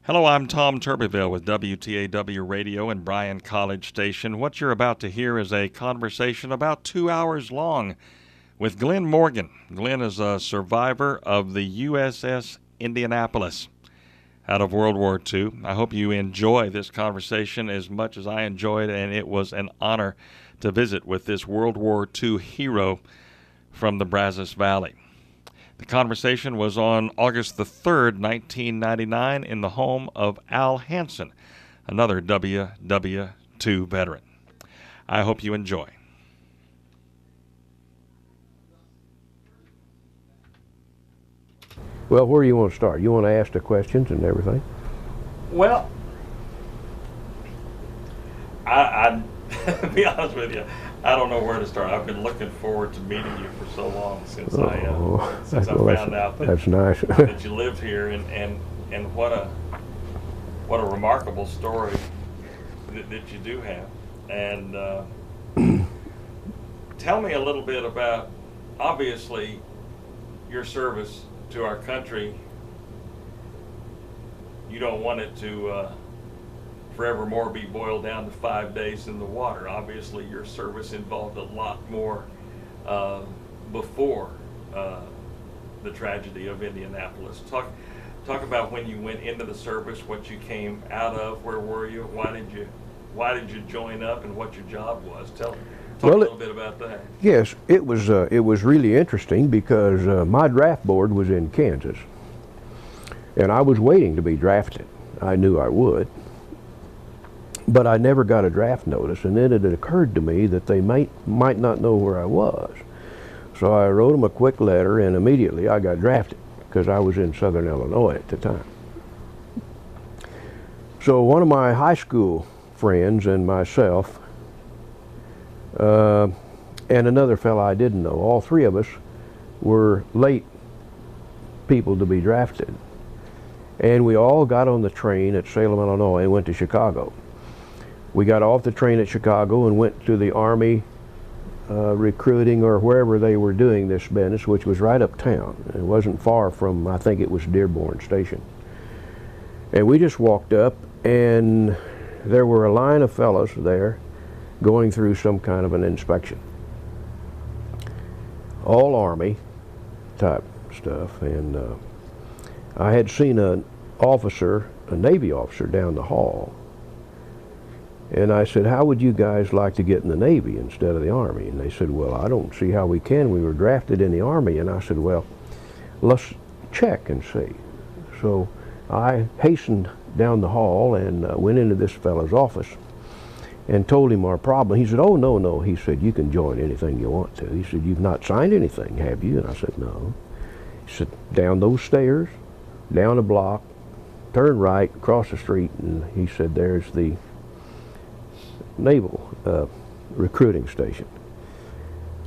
Hello, I'm Tom Turbiville with WTAW Radio and Bryan College Station. What you're about to hear is a conversation about 2 hours long with Glenn Morgan. Glenn is a survivor of the USS Indianapolis out of World War II. I hope you enjoy this conversation as much as I enjoyed, and it was an honor to visit with this World War II hero from the Brazos Valley. The conversation was on August the 3rd, 1999, in the home of Al Hanson, another WW2 veteran. I hope you enjoy. Well, where do you want to start? You want to ask the questions and everything? Well, I to be honest with you, I don't know where to start. I've been looking forward to meeting you for so long since I found out that, that's nice. that you lived here, and what a remarkable story that you do have. And tell me a little bit about, obviously, your service to our country. You don't want it to forevermore be boiled down to 5 days in the water. Obviously, your service involved a lot more before the tragedy of Indianapolis. Talk about when you went into the service, what you came out of, where were you, why did you join up, and what your job was. Talk a little bit about that. Yes, it was really interesting because my draft board was in Kansas, and I was waiting to be drafted. I knew I would. But I never got a draft notice, and then it had occurred to me that they might not know where I was. So I wrote them a quick letter, and immediately I got drafted because I was in Southern Illinois at the time. So one of my high school friends and myself and another fellow I didn't know, all three of us were late people to be drafted. And we all got on the train at Salem, Illinois, and went to Chicago. We got off the train at Chicago and went to the Army recruiting or wherever they were doing this business, which was right uptown. It wasn't far from, I think it was Dearborn Station. And we just walked up, and there were a line of fellows there going through some kind of an inspection. All Army type stuff. And I had seen an officer, a Navy officer, down the hall. And I said, how would you guys like to get in the Navy instead of the Army? And they said, well, I don't see how we can. We were drafted in the Army. And I said, well, let's check and see. So I hastened down the hall and went into this fellow's office and told him our problem. He said, oh, no. He said, you can join anything you want to. He said, you've not signed anything, have you? And I said, no. He said, down those stairs, down a block, turn right, across the street, and he said, there's the naval recruiting station.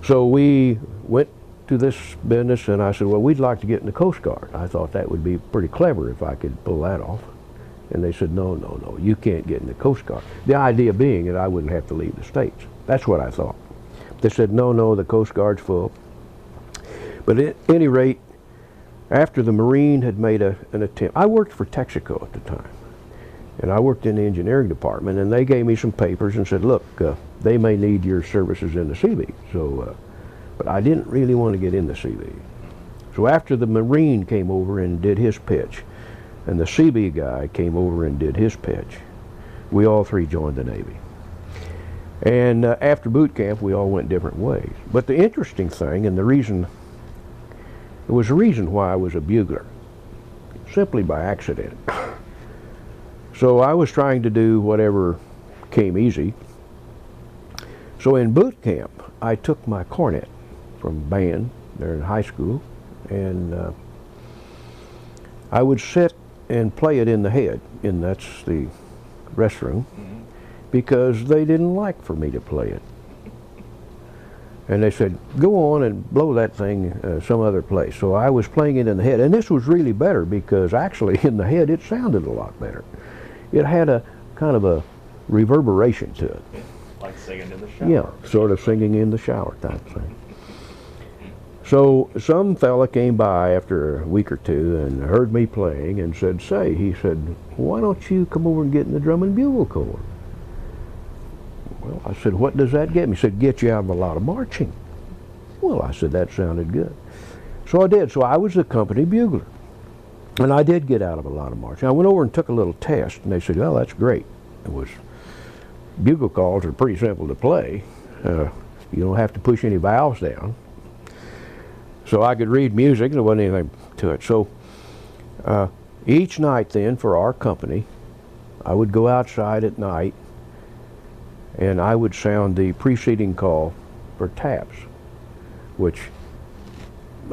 So we went to this business, and I said, well, we'd like to get in the Coast Guard. I thought that would be pretty clever if I could pull that off. And they said, no, you can't get in the Coast Guard. The idea being that I wouldn't have to leave the States. That's what I thought. They said, no, the Coast Guard's full. But at any rate, after the Marine had made an attempt, I worked for Texaco at the time. And I worked in the engineering department, and they gave me some papers and said, look, they may need your services in the Seabee. So, but I didn't really want to get in the Seabee. So after the Marine came over and did his pitch, and the Seabee guy came over and did his pitch, we all three joined the Navy. And after boot camp, we all went different ways. But the interesting thing, and there was a reason why I was a bugler, simply by accident. So I was trying to do whatever came easy. So in boot camp, I took my cornet from band there in high school, and I would sit and play it in the head, and that's the restroom, because they didn't like for me to play it. And they said, go on and blow that thing some other place. So I was playing it in the head, and this was really better because actually in the head it sounded a lot better. It had a kind of a reverberation to it. Like singing in the shower. Yeah, sort of singing in the shower type thing. So some fella came by after a week or two and heard me playing and said, say, he said, why don't you come over and get in the drum and bugle corps? Well, I said, what does that get me? He said, get you out of a lot of marching. Well, I said, that sounded good. So I did. So I was the company bugler. And I did get out of a lot of marching. I went over and took a little test, and they said, well, that's great. It was, bugle calls are pretty simple to play. You don't have to push any valves down. So I could read music, there wasn't anything to it. So each night then for our company, I would go outside at night and I would sound the preceding call for taps, which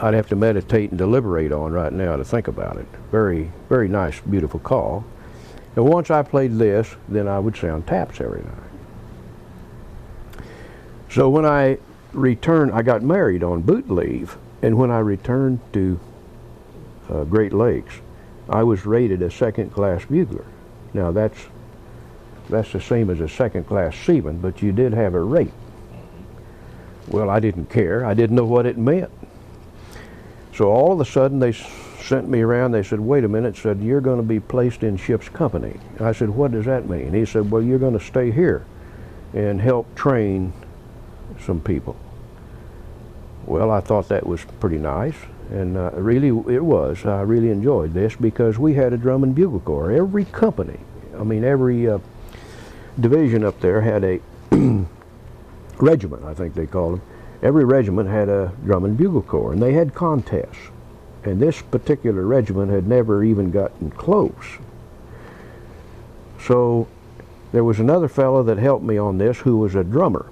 I'd have to meditate and deliberate on right now to think about it. Very, very nice, beautiful call. And once I played this, then I would sound taps every night. So when I returned, I got married on boot leave. And when I returned to Great Lakes, I was rated a second-class bugler. Now that's the same as a second-class seaman, but you did have a rate. Well, I didn't care. I didn't know what it meant. So all of a sudden they sent me around. They said, wait a minute, said, you're going to be placed in ship's company. I said, what does that mean? He said, well, you're going to stay here and help train some people. Well, I thought that was pretty nice, and really it was. I really enjoyed this because we had a drum and bugle corps. Every company, I mean every division up there had a regiment, I think they called them. Every regiment had a drum and bugle corps, and they had contests. And this particular regiment had never even gotten close. So there was another fellow that helped me on this who was a drummer.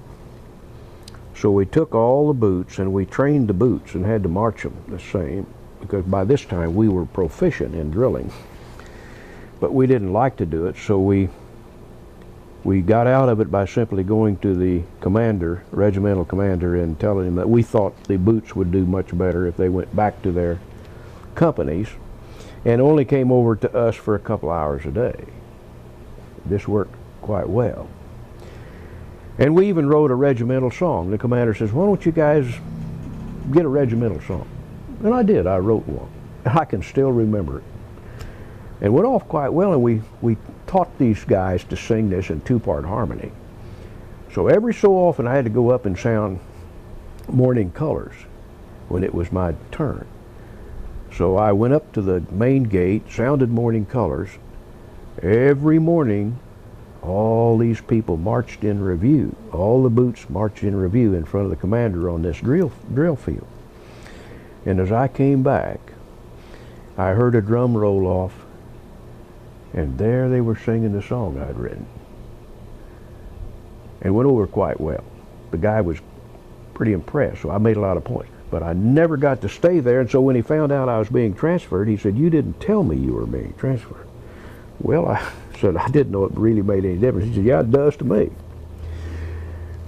So we took all the boots and we trained the boots and had to march them the same, because by this time we were proficient in drilling. But we didn't like to do it, so we got out of it by simply going to the commander, regimental commander, and telling him that we thought the boots would do much better if they went back to their companies and only came over to us for a couple hours a day. This worked quite well. And we even wrote a regimental song. The commander says, why don't you guys get a regimental song? And I did. I wrote one. I can still remember it. It went off quite well, and we taught these guys to sing this in two-part harmony. So every so often I had to go up and sound Morning Colors when it was my turn. So I went up to the main gate, sounded Morning Colors. Every morning, all these people marched in review. All the boots marched in review in front of the commander on this drill field. And as I came back, I heard a drum roll off, and there they were singing the song I'd written. And went over quite well. The guy was pretty impressed, so I made a lot of points. But I never got to stay there, and so when he found out I was being transferred, he said, you didn't tell me you were being transferred. Well, I said, I didn't know it really made any difference. He said, yeah, it does to me.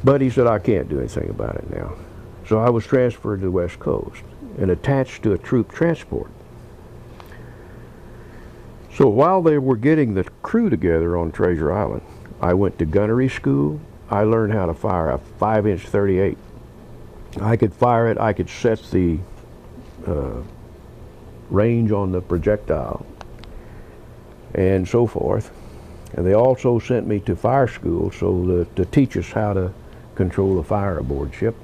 But he said, I can't do anything about it now. So I was transferred to the West Coast and attached to a troop transport. So while they were getting the crew together on Treasure Island, I went to gunnery school. I learned how to fire a 5-inch .38. I could fire it. I could set the range on the projectile and so forth. And they also sent me to fire school to teach us how to control the fire aboard ship.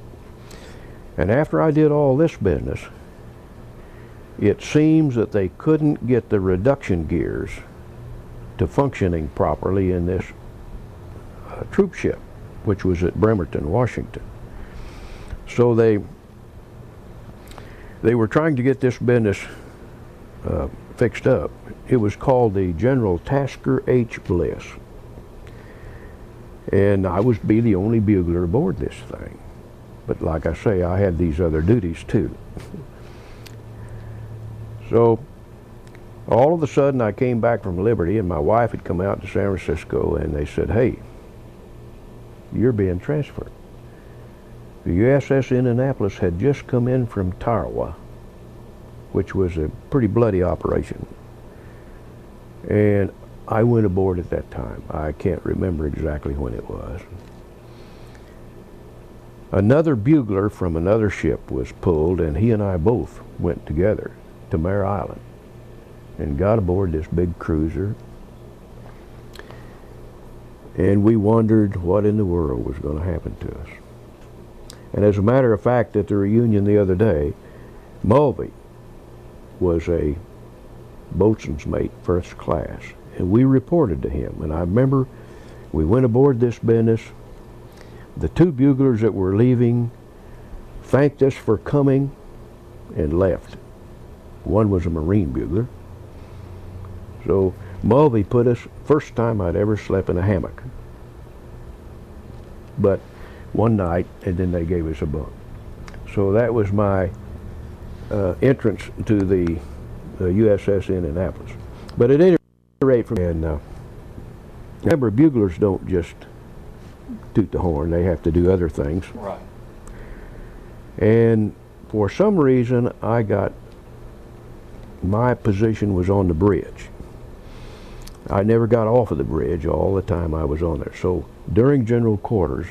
And after I did all this business, it seems that they couldn't get the reduction gears to functioning properly in this troop ship, which was at Bremerton, Washington. So they were trying to get this business fixed up. It was called the General Tasker H. Bliss. And I was be the only bugler aboard this thing. But like I say, I had these other duties too. So all of a sudden I came back from Liberty, and my wife had come out to San Francisco, and they said, hey, you're being transferred. The USS Indianapolis had just come in from Tarawa, which was a pretty bloody operation. And I went aboard at that time. I can't remember exactly when it was. Another bugler from another ship was pulled, and he and I both went together to Mare Island and got aboard this big cruiser. And we wondered what in the world was going to happen to us. And as a matter of fact, at the reunion the other day, Mulvey was a boatswain's mate, first class, and we reported to him. And I remember we went aboard this business. The two buglers that were leaving thanked us for coming and left. One was a Marine bugler. So Mulvey put us, first time I'd ever slept in a hammock. But one night, and then they gave us a bunk. So that was my entrance to the USS Indianapolis. But at any rate, remember, buglers don't just toot the horn, they have to do other things. Right. And for some reason, my position was on the bridge. I never got off of the bridge all the time I was on there. So during general quarters,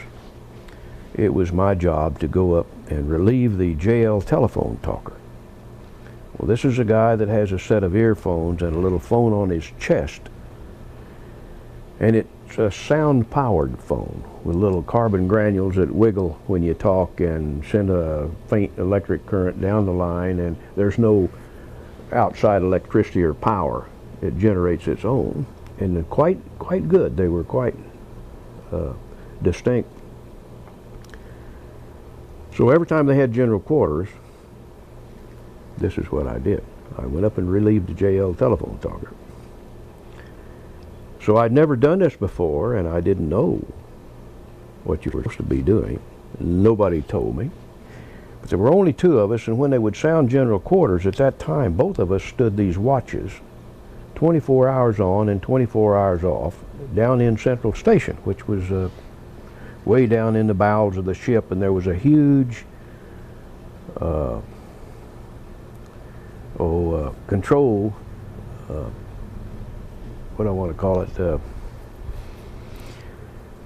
it was my job to go up and relieve the JL telephone talker. Well, this is a guy that has a set of earphones and a little phone on his chest. And it's a sound-powered phone with little carbon granules that wiggle when you talk and send a faint electric current down the line, and there's no outside electricity or power. It generates its own. And they're quite good. They were quite distinct. So every time they had general quarters, this is what I did. I went up and relieved the JL telephone talker. So I'd never done this before, and I didn't know what you were supposed to be doing. Nobody told me. But there were only two of us, and when they would sound general quarters, at that time, both of us stood these watches, 24 hours on and 24 hours off, down in Central Station, which was way down in the bowels of the ship, and there was a huge control, what do I want to call it?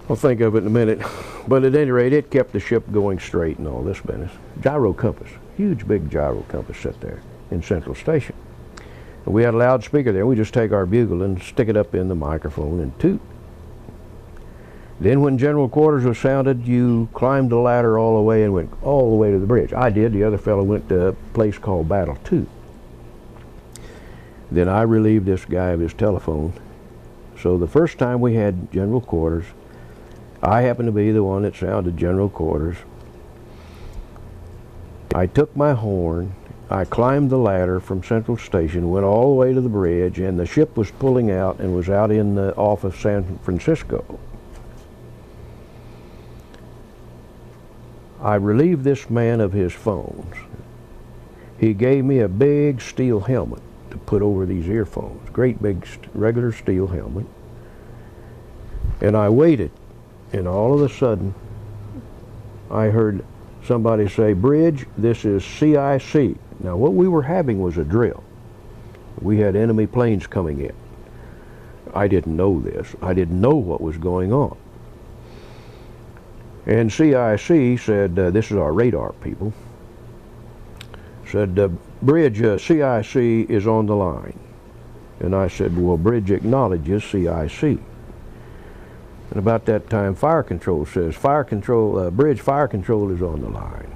I'll think of it in a minute. But at any rate, it kept the ship going straight and all this business. Gyro compass, huge big gyro compass set there in Central Station. And we had a loudspeaker there. We just take our bugle and stick it up in the microphone and toot. Then when general quarters was sounded, you climbed the ladder all the way and went all the way to the bridge. I did. The other fellow went to a place called Battle 2. Then I relieved this guy of his telephone. So the first time we had general quarters, I happened to be the one that sounded general quarters. I took my horn, I climbed the ladder from Central Station, went all the way to the bridge, and the ship was pulling out and was out off of San Francisco. I relieved this man of his phones. He gave me a big steel helmet to put over these earphones, great big regular steel helmet. And I waited, and all of a sudden I heard somebody say, "Bridge, this is CIC." Now what we were having was a drill. We had enemy planes coming in. I didn't know this. I didn't know what was going on. And CIC said, this is our radar people, said, "Bridge, CIC is on the line." And I said, "Well, Bridge acknowledges CIC." And about that time, fire control says, "Bridge, fire control is on the line."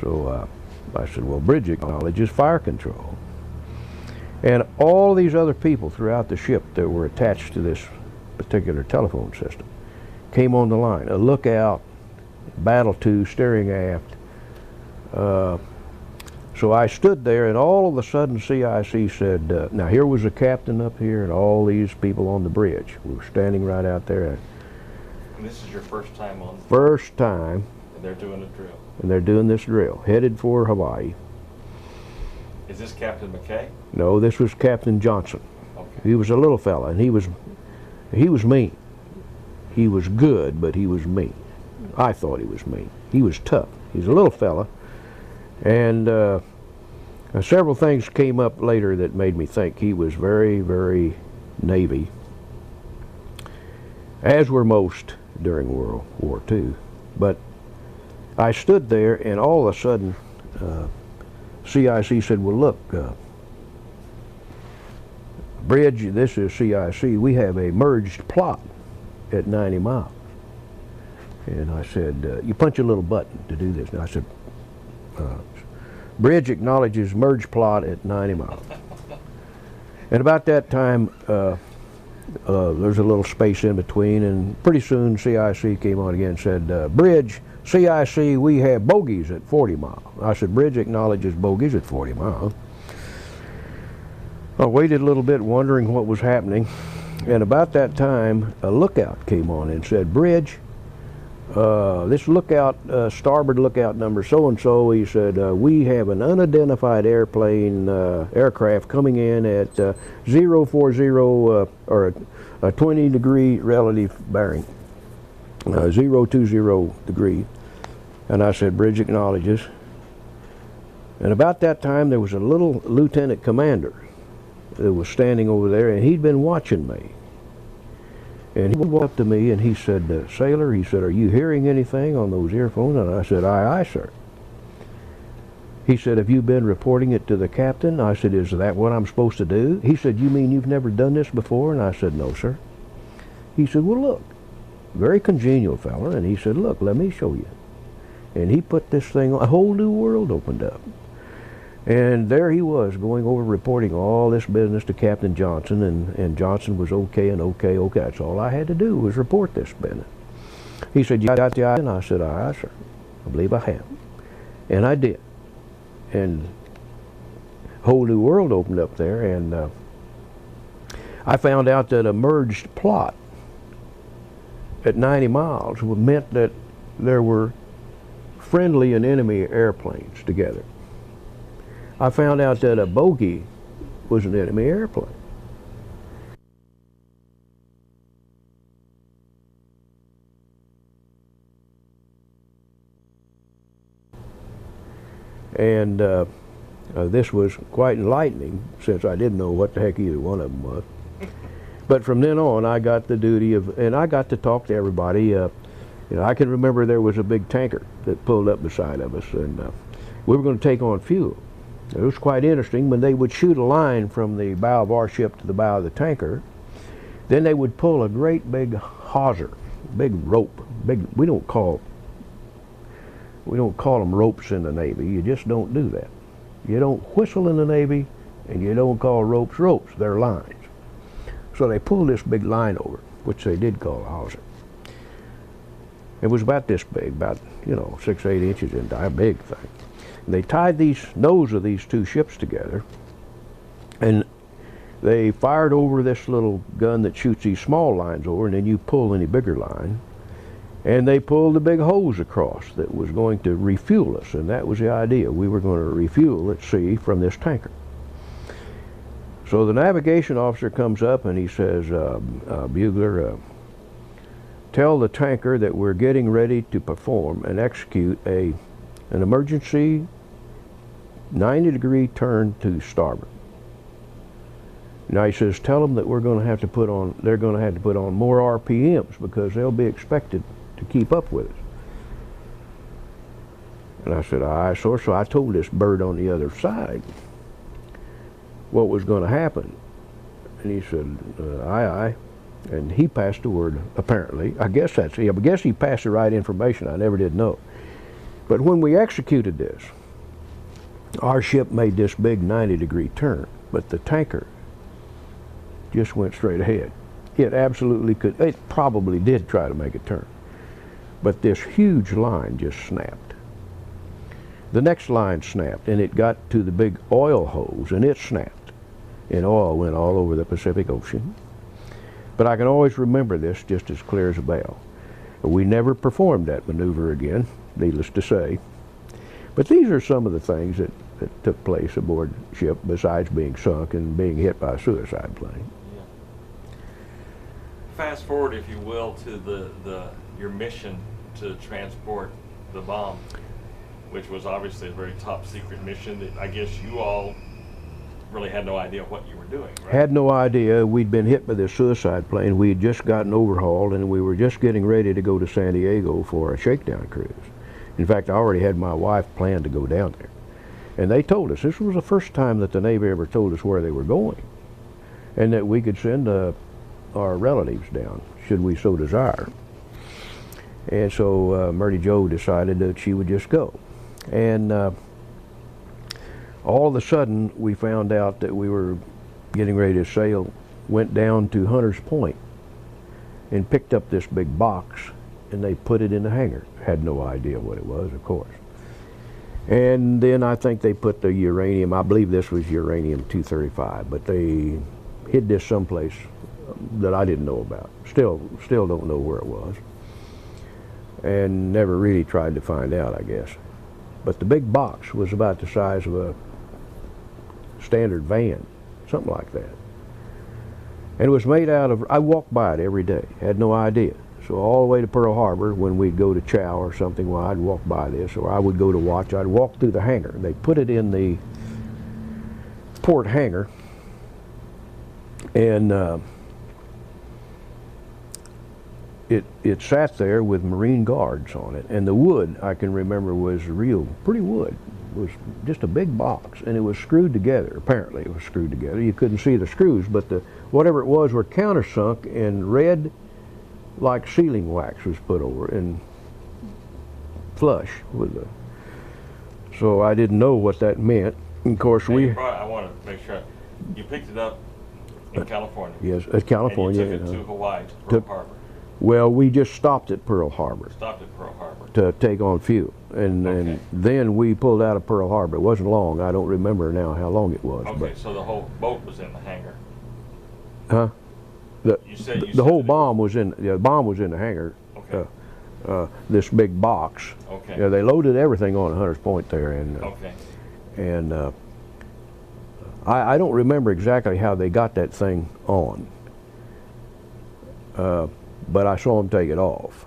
So I said, "Well, Bridge acknowledges fire control." And all these other people throughout the ship that were attached to this particular telephone system came on the line. A lookout, Battle 2, steering aft. So I stood there, and all of a sudden CIC said, now here was the captain up here and all these people on the bridge. We were standing right out there. And this is your first time on? First time. And they're doing a drill? And they're doing this drill, headed for Hawaii. Is this Captain McKay? No, this was Captain Johnson. Okay. He was a little fella, and he was mean. He was good, but he was mean. I thought he was mean. He was tough. He's a little fella. And several things came up later that made me think he was very, very Navy, as were most during World War II. But I stood there, and all of a sudden, CIC said, well, look, Bridge, this is CIC, we have a merged plot at 90 miles. And I said, you punch a little button to do this. And I said, Bridge acknowledges merged plot at 90 miles. And about that time, there's a little space in between, and pretty soon CIC came on again and said, Bridge, CIC, we have bogeys at 40 miles. I said, Bridge acknowledges bogeys at 40 miles. I waited a little bit wondering what was happening, and about that time a lookout came on and said, Bridge, this lookout, starboard lookout number so-and-so, he said, we have an unidentified aircraft coming in at 040 or a 20-degree relative bearing, 020 degree. And I said, Bridge acknowledges. And about that time there was a little lieutenant commander that was standing over there, and he'd been watching me. And he walked up to me and he said, Sailor, he said, are you hearing anything on those earphones? And I said, aye, aye, sir. He said, have you been reporting it to the captain? I said, is that what I'm supposed to do? He said, you mean you've never done this before? And I said, no, sir. He said, well, look, very congenial fella. And he said, look, let me show you. And he put this thing on, a whole new world opened up. And there he was, going over reporting all this business to Captain Johnson, and Johnson was okay and okay. That's all I had to do was report this business. He said, you got the eye? And I said, aye, sir. I believe I have. And I did. And a whole new world opened up there, and I found out that a merged plot at 90 miles meant that there were friendly and enemy airplanes together. I found out that a bogey was an enemy airplane. And this was quite enlightening, since I didn't know what the heck either one of them was. But from then on, I got the duty of, and I got to talk to everybody. You know, I can remember there was a big tanker that pulled up beside of us, and we were going to take on fuel. It was quite interesting. When they would shoot a line from the bow of our ship to the bow of the tanker, then they would pull a great big hawser, big rope. We don't call them ropes in the Navy. You just don't do that. You don't whistle in the Navy, and you don't call ropes ropes. They're lines. So they pulled this big line over, which they did call a hawser. It was about this big, about 6 or 8 inches in diameter, big thing. And they tied these nose of these two ships together, and they fired over this little gun that shoots these small lines over, and then you pull any bigger line, and they pulled the big hose across that was going to refuel us, and that was the idea. We were going to refuel at sea from this tanker. So the navigation officer comes up and he says, Buglar, tell the tanker that we're getting ready to perform and execute an emergency 90-degree turn to starboard. Now he says, tell them that they're going to have to put on more RPMs, because they'll be expected to keep up with us. And I said, aye, sir. So I told this bird on the other side what was going to happen. And he said, aye, aye. And he passed the word, apparently. I guess he passed the right information. I never did know. But when we executed this, our ship made this big 90-degree turn, but the tanker just went straight ahead. It absolutely could. It probably did try to make a turn, but this huge line just snapped. The next line snapped, and it got to the big oil hose, and it snapped, and oil went all over the Pacific Ocean. But I can always remember this just as clear as a bell. We never performed that maneuver again, needless to say. But these are some of the things that took place aboard ship, besides being sunk and being hit by a suicide plane. Yeah. Fast forward, if you will, to your mission to transport the bomb, which was obviously a very top secret mission that I guess you all really had no idea what you were doing, right? Had no idea. We'd been hit by this suicide plane. We had just gotten overhauled, and we were just getting ready to go to San Diego for a shakedown cruise. In fact, I already had my wife planned to go down there. And they told us, this was the first time that the Navy ever told us where they were going, and that we could send our relatives down, should we so desire. And so Murdy Jo decided that she would just go. And all of a sudden, we found out that we were getting ready to sail, went down to Hunter's Point, and picked up this big box, and they put it in the hangar. Had no idea what it was, of course. And then I think they put the uranium, I believe this was uranium-235, but they hid this someplace that I didn't know about. Still don't know where it was. And never really tried to find out, I guess. But the big box was about the size of a standard van, something like that. And it was made out of, I walked by it every day, had no idea. So all the way to Pearl Harbor, when we'd go to chow or something, well, I'd walk by this, or I would go to watch, I'd walk through the hangar. They put it in the port hangar, and it sat there with Marine guards on it. And the wood, I can remember, was real, pretty wood. It was just a big box, and it was screwed together. Apparently it was screwed together. You couldn't see the screws, but whatever it was were countersunk, and red, like sealing wax was put over, and flush with the. So I didn't know what that meant. And of course, I want to make sure you picked it up in California. Yes, at California. And you took it to Hawaii, to Pearl Harbor. Well, we just stopped at Pearl Harbor. Stopped at Pearl Harbor to take on fuel, and then we pulled out of Pearl Harbor. It wasn't long. I don't remember now how long it was. Okay, but, so the whole boat was in the hangar. Huh? The whole bomb was in. The bomb was in the hangar. Okay. This big box. Okay. Yeah, they loaded everything on Hunter's Point there, and okay. And I don't remember exactly how they got that thing on, but I saw them take it off.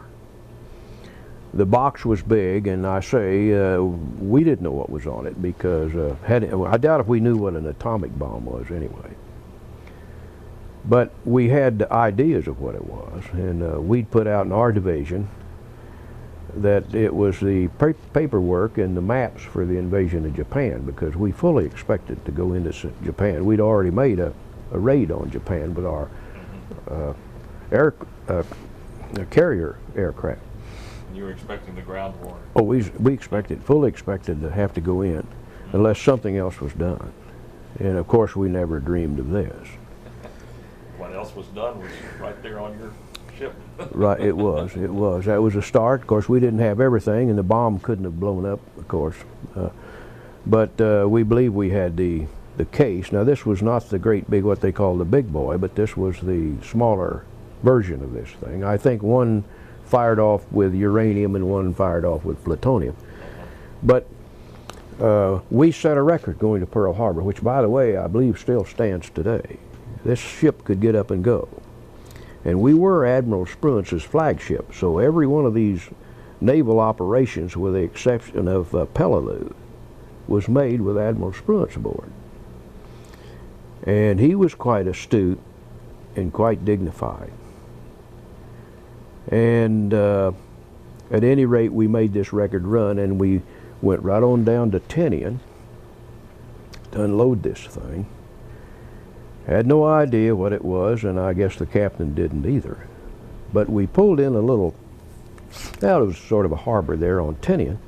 The box was big, and I say we didn't know what was on it because I doubt if we knew what an atomic bomb was anyway. But we had ideas of what it was, and we'd put out in our division that it was the paperwork and the maps for the invasion of Japan, because we fully expected to go into Japan. We'd already made a raid on Japan with our carrier aircraft. You were expecting the ground war? Oh, we fully expected to have to go in unless something else was done. And of course we never dreamed of this. What else was done was right there on your ship. Right, it was. That was a start. Of course, we didn't have everything, and the bomb couldn't have blown up, of course. But we believe we had the case. Now, this was not the great big, what they call the big boy, but this was the smaller version of this thing. I think one fired off with uranium and one fired off with plutonium. But we set a record going to Pearl Harbor, which, by the way, I believe still stands today. This ship could get up and go. And we were Admiral Spruance's flagship, so every one of these naval operations, with the exception of Peleliu, was made with Admiral Spruance aboard. And he was quite astute and quite dignified. And at any rate, we made this record run, and we went right on down to Tinian to unload this thing. Had no idea what it was, and I guess the captain didn't either. But we pulled in a little, it was sort of a harbor there on Tinian,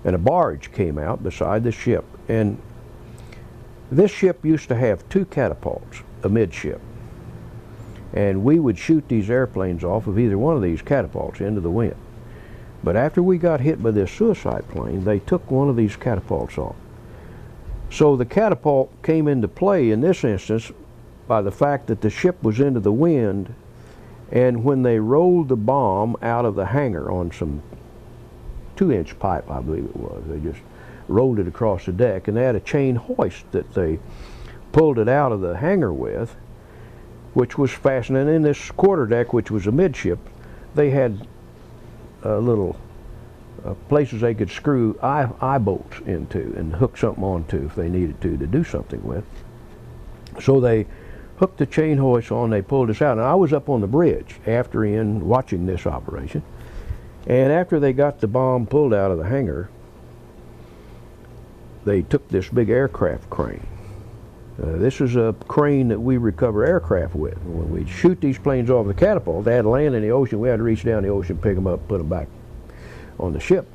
and a barge came out beside the ship. And this ship used to have 2 catapults amidship. And we would shoot these airplanes off of either one of these catapults into the wind. But after we got hit by this suicide plane, they took one of these catapults off. So the catapult came into play in this instance by the fact that the ship was into the wind, and when they rolled the bomb out of the hangar on some 2-inch pipe, I believe it was, they just rolled it across the deck, and they had a chain hoist that they pulled it out of the hangar with, which was fastened. And in this quarterdeck, which was amidship, they had little places they could screw eye bolts into and hook something onto if they needed to do something with. So they hooked the chain hoist on, they pulled us out. And I was up on the bridge after watching this operation. And after they got the bomb pulled out of the hangar, they took this big aircraft crane. This is a crane that we recover aircraft with. When we shoot these planes off the catapult, they had to land in the ocean. We had to reach down the ocean, pick them up, put them back on the ship.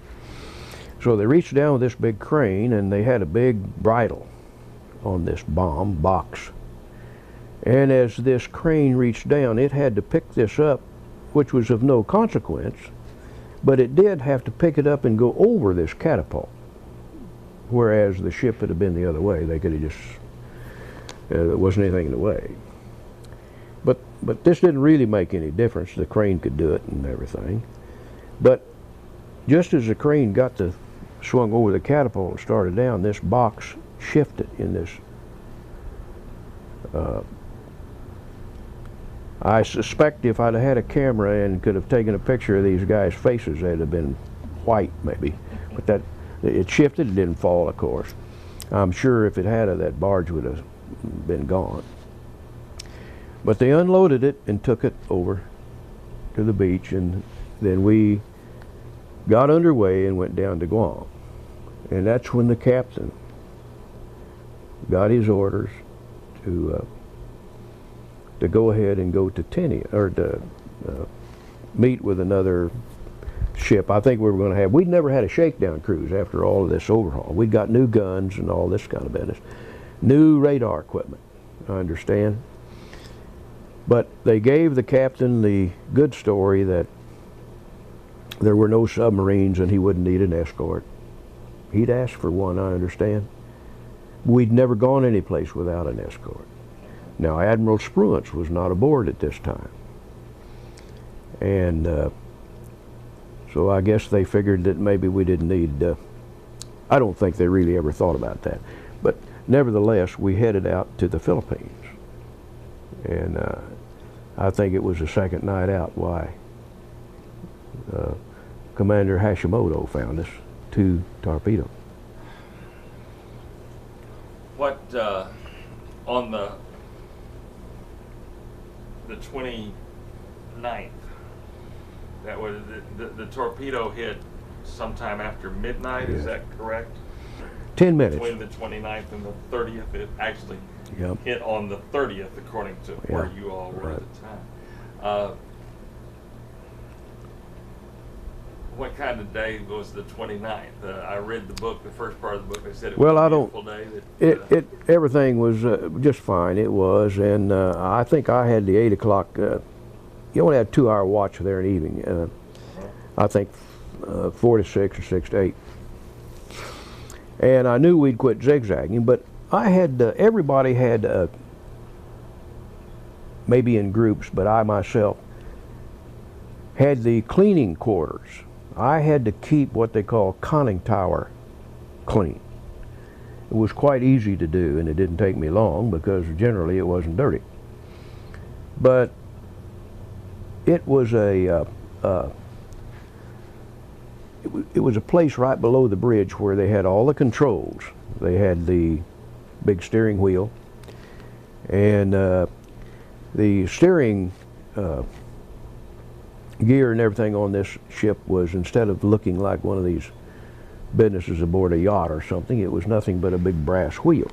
So they reached down with this big crane, and they had a big bridle on this bomb box. And as this crane reached down, it had to pick this up, which was of no consequence, but it did have to pick it up and go over this catapult. Whereas the ship had been the other way, they could have just, there wasn't anything in the way. But this didn't really make any difference. The crane could do it and everything. But just as the crane swung over the catapult and started down, this box shifted in this. I suspect if I'd have had a camera and could have taken a picture of these guys' faces, they'd have been white maybe. But it shifted, it didn't fall, of course. I'm sure if it had, that barge would have been gone. But they unloaded it and took it over to the beach, and then we got underway and went down to Guam. And that's when the captain got his orders to go ahead and go to Tinian, or to meet with another ship. I think we were going to have, we'd never had a shakedown cruise after all of this overhaul. We'd got new guns and all this kind of business. New radar equipment, I understand. But they gave the captain the good story that there were no submarines and he wouldn't need an escort. He'd asked for one, I understand. We'd never gone any place without an escort. Now, Admiral Spruance was not aboard at this time. And so I guess they figured that maybe we didn't need, I don't think they really ever thought about that. But nevertheless, we headed out to the Philippines. And I think it was the second night out why Commander Hashimoto found us 2 torpedoes. What, on the 29th, that was the torpedo hit sometime after midnight, yes. Is that correct? 10 minutes. Between the 29th and the 30th, it actually hit on the 30th, according to where you all were at the time. What kind of day was the 29th? I read the book, the first part of the book. They said it was a beautiful day. That, everything was just fine. It was, and I think I had the 8 o'clock. You only had a 2-hour watch there in the evening. I think 4 to 6 or 6 to 8. And I knew we'd quit zigzagging, but I had everybody had maybe in groups, but I myself had the cleaning quarters. I had to keep what they call conning tower clean. It was quite easy to do, and it didn't take me long because generally it wasn't dirty. But it was it was a place right below the bridge where they had all the controls. They had the big steering wheel, and the steering gear and everything on this ship was, instead of looking like one of these businesses aboard a yacht or something, it was nothing but a big brass wheel,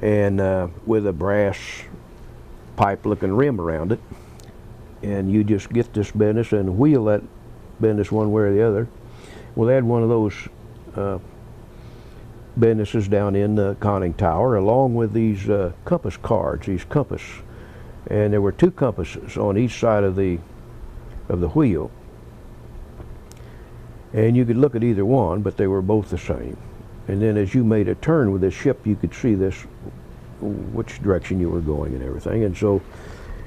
and with a brass pipe looking rim around it, and you just get this business and wheel that business one way or the other. Well, they had one of those businesses down in the conning tower, along with these compass cards, and there were 2 compasses on each side of the wheel, and you could look at either one, but they were both the same. And then as you made a turn with this ship, you could see which direction you were going and everything. And so,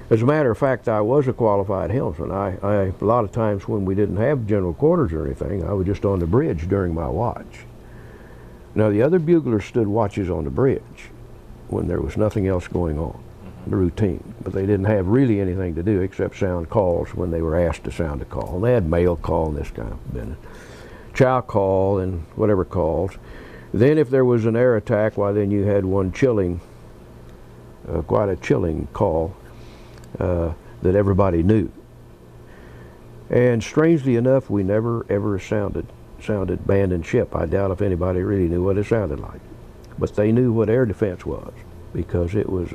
as a matter of fact, I was a qualified helmsman. A lot of times when we didn't have general quarters or anything, I was just on the bridge during my watch. Now, the other buglers stood watches on the bridge when there was nothing else going on, the routine. But they didn't have really anything to do except sound calls when they were asked to sound a call. And they had mail call and this kind of business, chow call and whatever calls. Then if there was an air attack, why then you had one chilling, quite a chilling call that everybody knew. And strangely enough, we never ever sounded abandoned ship. I doubt if anybody really knew what it sounded like. But they knew what air defense was, because it was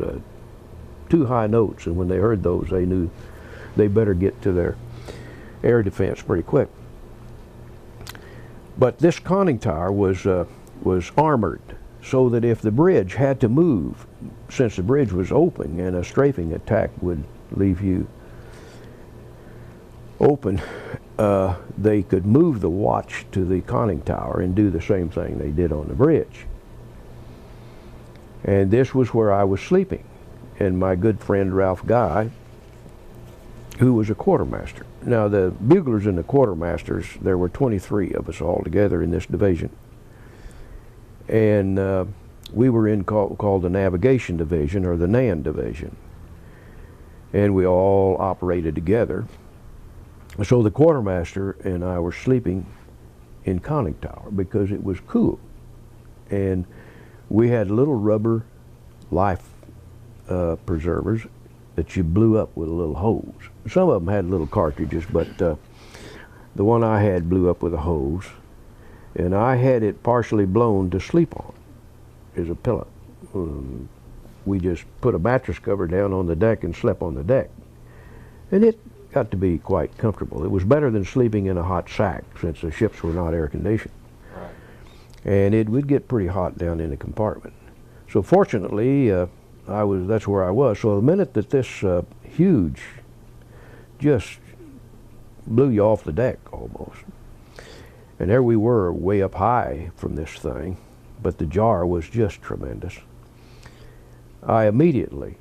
two high notes, and when they heard those, they knew they better get to their air defense pretty quick. But this conning tower was armored, so that if the bridge had to move, since the bridge was open and a strafing attack would leave you open, they could move the watch to the conning tower and do the same thing they did on the bridge. And this was where I was sleeping, and my good friend Ralph Guy, who was a quartermaster. Now, the buglers and the quartermasters, there were 23 of us all together in this division. And we were in called the Navigation Division, or the NAN Division. And we all operated together. So the quartermaster and I were sleeping in conning tower because it was cool. And we had little rubber life preservers that you blew up with a little hose. Some of them had little cartridges, but the one I had blew up with a hose, and I had it partially blown to sleep on as a pillow. We just put a mattress cover down on the deck and slept on the deck. And it got to be quite comfortable. It was better than sleeping in a hot sack, since the ships were not air conditioned. Right. And it would get pretty hot down in the compartment. So fortunately, that's where I was. So the minute that this huge just blew you off the deck almost, and there we were way up high from this thing, but the jar was just tremendous. I immediately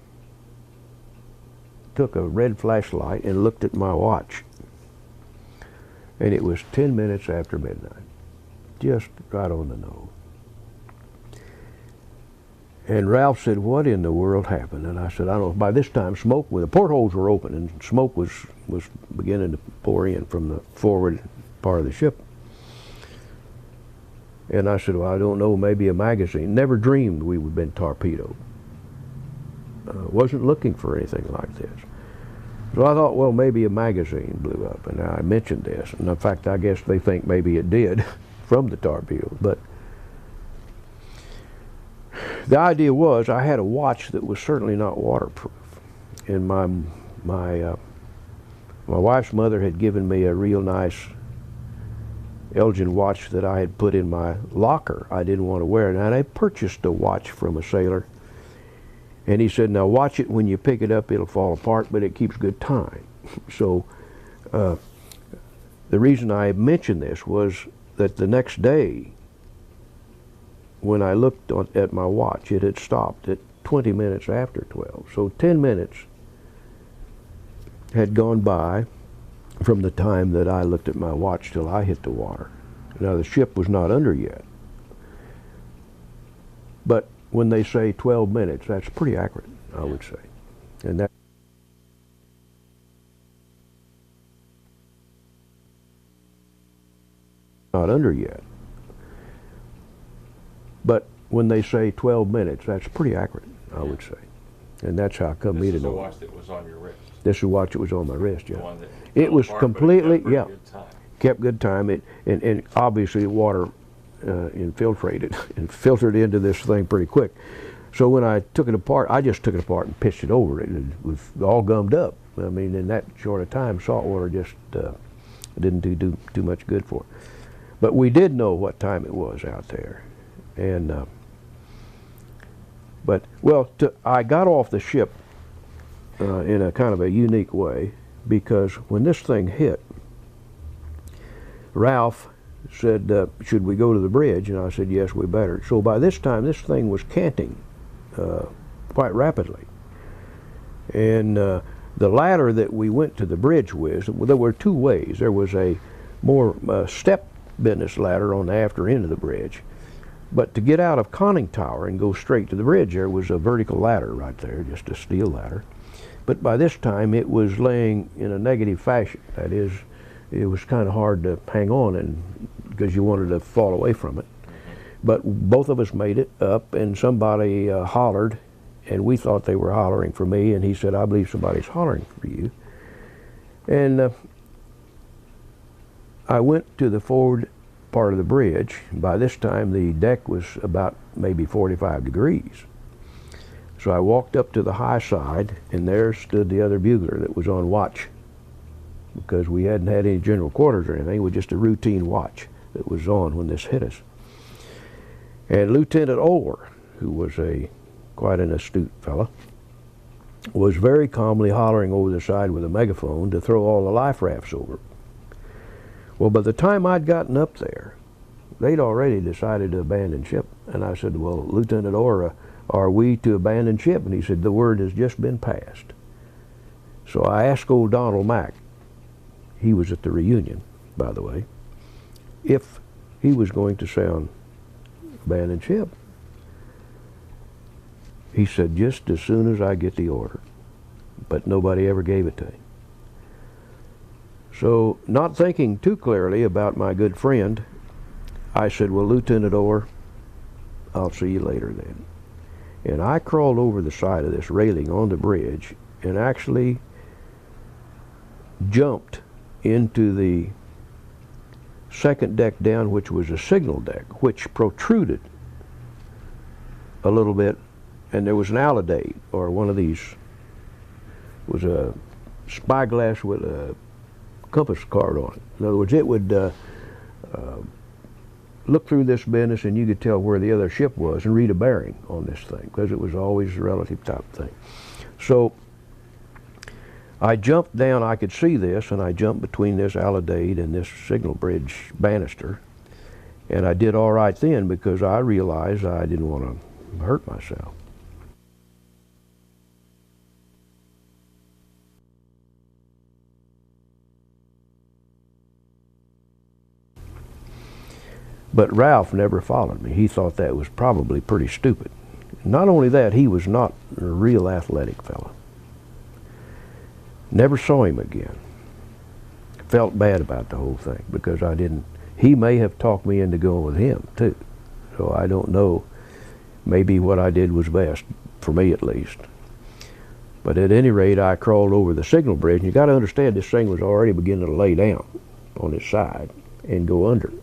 took a red flashlight and looked at my watch, and it was 10 minutes after midnight, just right on the nose. And Ralph said, "What in the world happened?" And I said, "I don't know." By this time, smoke, the portholes were open, and smoke was beginning to pour in from the forward part of the ship. And I said, "Well, I don't know, maybe a magazine." Never dreamed we would have been torpedoed. Wasn't looking for anything like this. So I thought, well, maybe a magazine blew up, and I mentioned this. And in fact, I guess they think maybe it did from the torpedo. But the idea was, I had a watch that was certainly not waterproof, and my wife's mother had given me a real nice Elgin watch that I had put in my locker. I didn't want to wear it, and I purchased a watch from a sailor, and he said, "Now watch it. When you pick it up, it'll fall apart, but it keeps good time." So the reason I mentioned this was that the next day, when I looked at my watch, it had stopped at 20 minutes after 12. So 10 minutes had gone by from the time that I looked at my watch till I hit the water. Now, the ship was not under yet. But when they say 12 minutes, that's pretty accurate, I would say. And that not under yet. But when they say 12 minutes, that's pretty accurate, I would say. And that's how come me to know. This is the watch that was on your wrist. This is the watch that was on my wrist, yeah. The one that it was apart, completely, but it kept good time. Kept good time. And obviously water infiltrated and filtered into this thing pretty quick. So when I took it apart, I just took it apart and pitched it over it. It was all gummed up. I mean, in that short of time, salt water just didn't do too much good for it. But we did know what time it was out there. And I got off the ship in a kind of a unique way, because when this thing hit, Ralph said, "Should we go to the bridge?" And I said, "Yes, we better." So by this time, this thing was canting quite rapidly. And the ladder that we went to the bridge with, there were two ways. There was a more step business ladder on the after end of the bridge. But to get out of conning tower and go straight to the bridge, there was a vertical ladder right there, just a steel ladder. But by this time, it was laying in a negative fashion. That is, it was kind of hard to hang on, and because you wanted to fall away from it. But both of us made it up, and somebody hollered, and we thought they were hollering for me, and he said, "I believe somebody's hollering for you." And I went to the forward part of the bridge. By this time the deck was about maybe 45 degrees. So I walked up to the high side, and there stood the other bugler that was on watch, because we hadn't had any general quarters or anything. It was just a routine watch that was on when this hit us. And Lieutenant Orr, who was quite an astute fellow, was very calmly hollering over the side with a megaphone to throw all the life rafts over. Well, by the time I'd gotten up there, they'd already decided to abandon ship. And I said, well, Lieutenant Orr, are we to abandon ship? And he said, the word has just been passed. So I asked old Donald Mack, he was at the reunion, by the way, if he was going to sound abandon ship. He said, just as soon as I get the order. But nobody ever gave it to him. So, not thinking too clearly about my good friend, I said, well, Lieutenant Orr, I'll see you later then. And I crawled over the side of this railing on the bridge and actually jumped into the second deck down, which was a signal deck, which protruded a little bit, and there was an alidade, or one of these, was a spyglass with a compass card on it. In other words, it would look through this business and you could tell where the other ship was and read a bearing on this thing, because it was always a relative type thing. So I jumped down, I could see this, and I jumped between this alidade and this signal bridge banister, and I did all right then because I realized I didn't want to hurt myself. But Ralph never followed me. He thought that was probably pretty stupid. Not only that, he was not a real athletic fellow. Never saw him again. Felt bad about the whole thing because I didn't. He may have talked me into going with him too. So I don't know. Maybe what I did was best, for me at least. But at any rate, I crawled over the signal bridge. And you got to understand, this thing was already beginning to lay down on its side and go under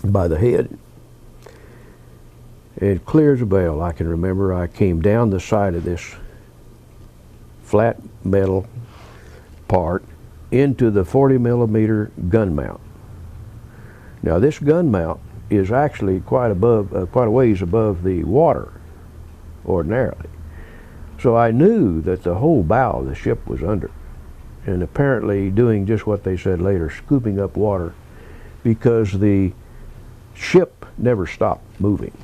by the head. And clear as a bell, I can remember I came down the side of this flat metal part into the 40mm gun mount. Now this gun mount is actually quite a ways above the water ordinarily. So I knew that the whole bow of the ship was under, and apparently doing just what they said later, scooping up water, because the ship never stopped moving.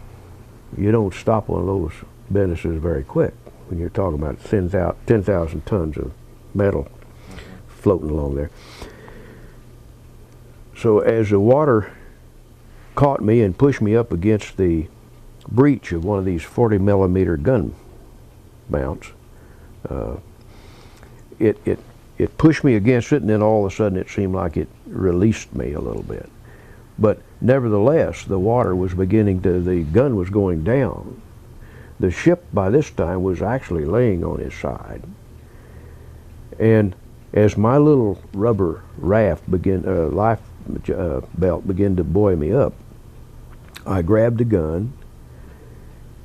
You don't stop one of those businesses very quick when you're talking about 10,000 tons of metal floating along there. So as the water caught me and pushed me up against the breech of one of these 40mm gun mounts, it pushed me against it, and then all of a sudden it seemed like it released me a little bit. But nevertheless, the water was the gun was going down. The ship by this time was actually laying on its side. And as my little rubber raft life belt began to buoy me up, I grabbed the gun,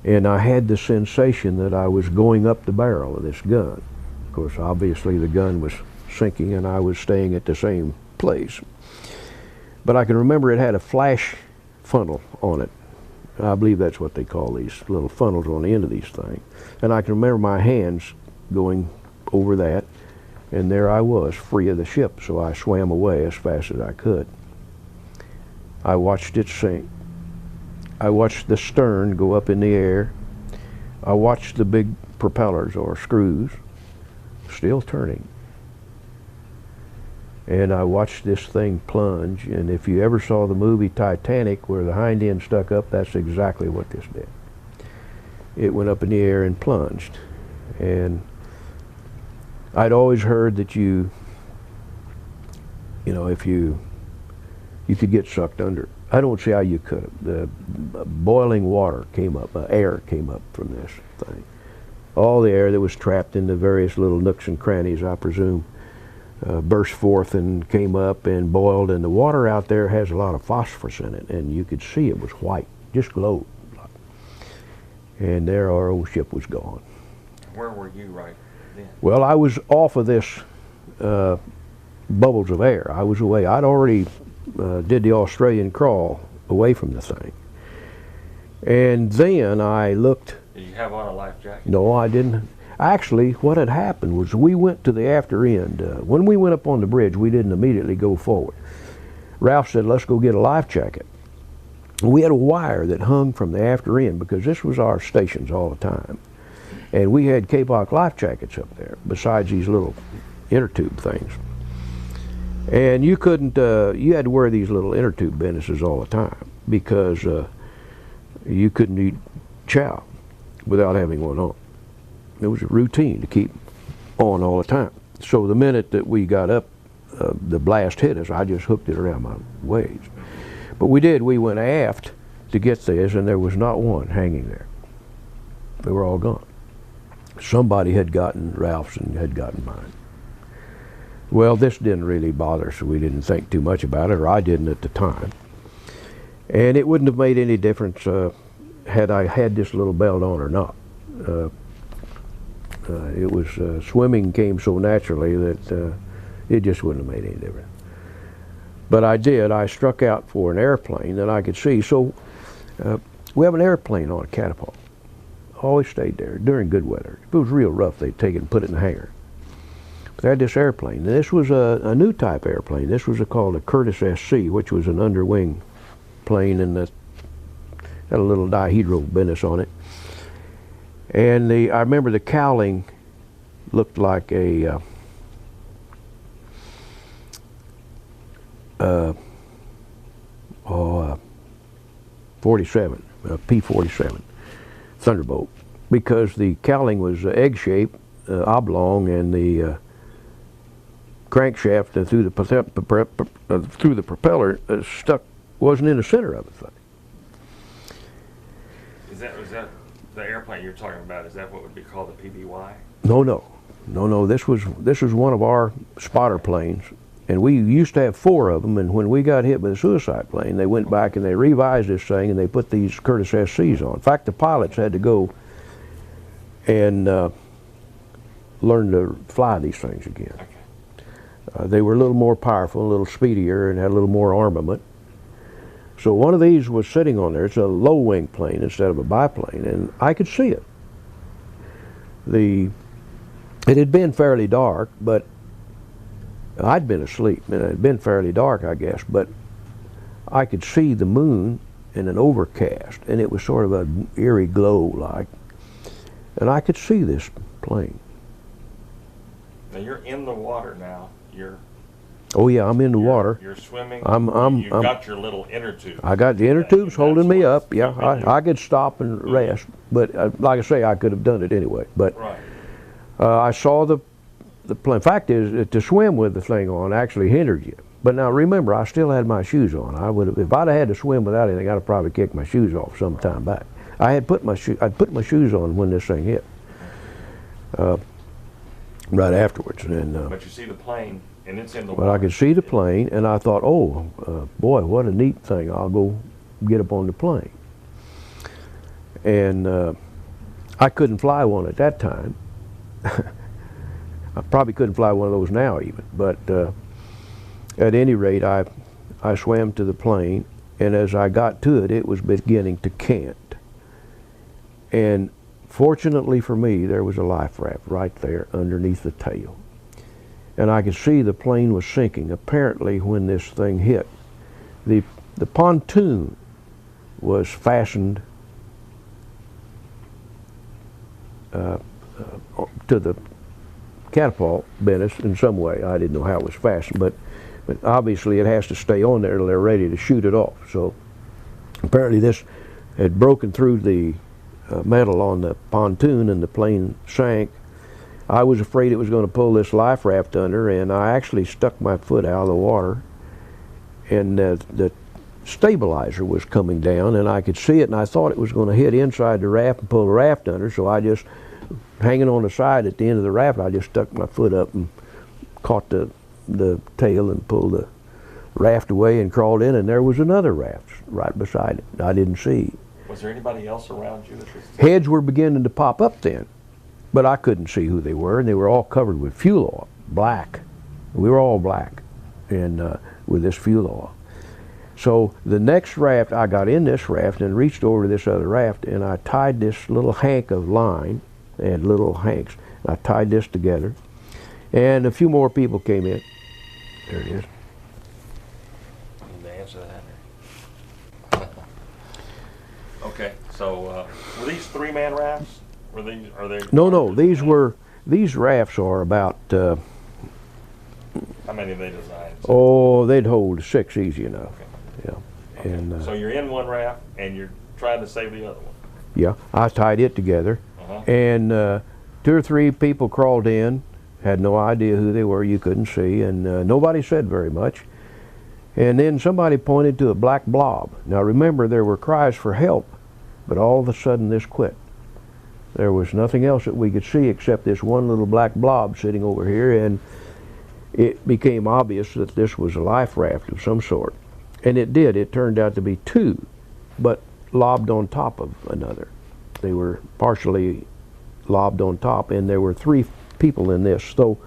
and I had the sensation that I was going up the barrel of this gun. Of course, obviously the gun was sinking and I was staying at the same place. But I can remember it had a flash funnel on it. I believe that's what they call these little funnels on the end of these things. And I can remember my hands going over that, and there I was, free of the ship, so I swam away as fast as I could. I watched it sink. I watched the stern go up in the air. I watched the big propellers or screws still turning. And I watched this thing plunge, and if you ever saw the movie Titanic where the hind end stuck up, that's exactly what this did. It went up in the air and plunged. And I'd always heard that if you could get sucked under. I don't see how you could have. The boiling water came up, air came up from this thing. All the air that was trapped in the various little nooks and crannies, I presume, burst forth and came up and boiled, and the water out there has a lot of phosphorus in it, and you could see it was white, just glowed. And there our old ship was gone. Where were you right then? Well, I was off of this bubbles of air. I was away. I'd already did the Australian crawl away from the thing. And then I looked. Did you have on a life jacket? No, I didn't. Actually, what had happened was we went to the after end. When we went up on the bridge, we didn't immediately go forward. Ralph said, let's go get a life jacket. We had a wire that hung from the after end because this was our stations all the time. And we had K-Bach life jackets up there besides these little inner tube things. And you couldn't, you had to wear these little inner tube businesses all the time because you couldn't eat chow without having one on. It was a routine to keep on all the time. So the minute that we got up, the blast hit us, I just hooked it around my waist. But we went aft to get this, and there was not one hanging there. They were all gone. Somebody had gotten Ralph's and had gotten mine. Well, this didn't really bother us, so we didn't think too much about it, or I didn't at the time. And it wouldn't have made any difference had I had this little belt on or not. It was, swimming came so naturally that it just wouldn't have made any difference. But I struck out for an airplane that I could see. So we have an airplane on a catapult. Always stayed there during good weather. If it was real rough, they'd take it and put it in the hangar. But they had this airplane. And this was a new type airplane. This was called a Curtiss SC, which was an underwing plane, and that had a little dihedral business on it. And I remember the cowling looked like a 47, a P-47 Thunderbolt, because the cowling was egg-shaped, oblong, and the crankshaft through the propeller wasn't in the center of the thing. Is that the airplane you're talking about? Is that what would be called a PBY? No. This was one of our spotter planes. And we used to have 4 of them, and when we got hit with a suicide plane, they went back and they revised this thing and they put these Curtiss SCs on. In fact, the pilots had to go and learn to fly these things again. Okay. They were a little more powerful, a little speedier, and had a little more armament. So one of these was sitting on there. It's a low-wing plane instead of a biplane, and I could see it. It had been fairly dark, but I'd been asleep, and it had been fairly dark, I guess, but I could see the moon in an overcast, and it was sort of an eerie glow like, and I could see this plane. Now you're in the water now. Oh yeah, I'm in the water. You're swimming. You've got your little inner tube. I got the inner tubes holding me up. Yeah, I could stop and rest, but like I say, I could have done it anyway. But right. I saw the plane. Fact is, to swim with the thing on actually hindered you. But now remember, I still had my shoes on. I would have, if I'd have had to swim without anything, I'd have probably kicked my shoes off some time back. I'd put my shoes on when this thing hit. Right afterwards, and but you see the plane, and it's in the water. But I could see the plane, and I thought, oh, boy, what a neat thing! I'll go get up on the plane. And I couldn't fly one at that time. I probably couldn't fly one of those now even. But at any rate, I swam to the plane, and as I got to it, it was beginning to cant. And fortunately for me, there was a life raft right there underneath the tail. And I could see the plane was sinking. Apparently, when this thing hit, the pontoon was fastened to the catapult business in some way. I didn't know how it was fastened, but obviously it has to stay on there till they're ready to shoot it off. So apparently this had broken through the metal on the pontoon, and the plane sank. I was afraid it was going to pull this life raft under, and I actually stuck my foot out of the water, and the stabilizer was coming down, and I could see it, and I thought it was going to hit inside the raft and pull the raft under, so I just, hanging on the side at the end of the raft, I just stuck my foot up and caught the the tail and pulled the raft away and crawled in, and there was another raft right beside it. I didn't see. Was there anybody else around you? Heads were beginning to pop up then, but I couldn't see who they were, and they were all covered with fuel oil, black. We were all black, and with this fuel oil. So the next raft, I got in this raft and reached over to this other raft, and I tied this little hank of line, and little hanks. I tied this together, and a few more people came in. There it is. Need to answer that. Okay, so were these 3-man rafts? Are they? No. These rafts are about. How many have they designed? Oh, they'd hold 6 easy enough. Okay. Yeah. Okay. And so you're in one raft and you're trying to save the other one. Yeah, I tied it together, and 2 or 3 people crawled in, had no idea who they were, you couldn't see, and nobody said very much. And then somebody pointed to a black blob. Now remember, there were cries for help, but all of a sudden this quit. There was nothing else that we could see except this one little black blob sitting over here, and it became obvious that this was a life raft of some sort. And it did. It turned out to be 2, but lobbed on top of another. They were partially lobbed on top, and there were 3 people in this. So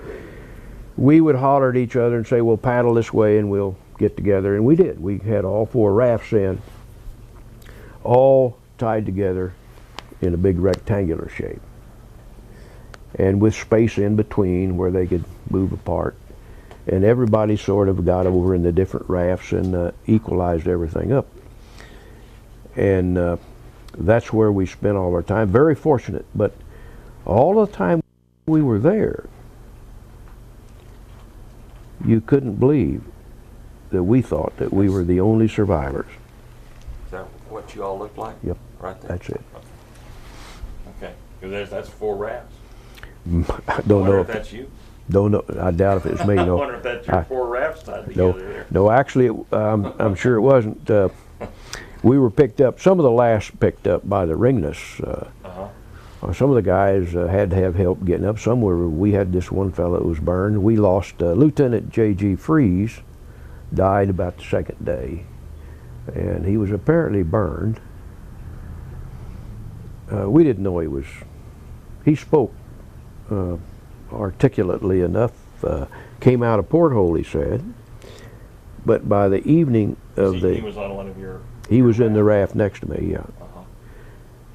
we would holler at each other and say, well, paddle this way and we'll get together. And we did. We had all 4 rafts in, all tied together in a big rectangular shape, and with space in between where they could move apart. And everybody sort of got over in the different rafts and equalized everything up. And that's where we spent all our time. Very fortunate, but all the time we were there, you couldn't believe that we thought that we were the only survivors. Is that what you all look like? Yep. Right there? That's it. Okay. That's 4 rafts. I don't know if that's you. Don't know. I doubt if it's me. I No. wonder if that's your 4 rafts tied together there. No, actually, I'm sure it wasn't. We were picked up, some of the last picked up by the Ringness. Some of the guys had to have help getting up. We had this one fellow that was burned. We lost Lieutenant J.G. Freeze, died about the 2nd day, and he was apparently burned. We didn't know he spoke articulately enough, came out a porthole, he said, but by the evening of he was on one of your... He was in the raft next to me, yeah.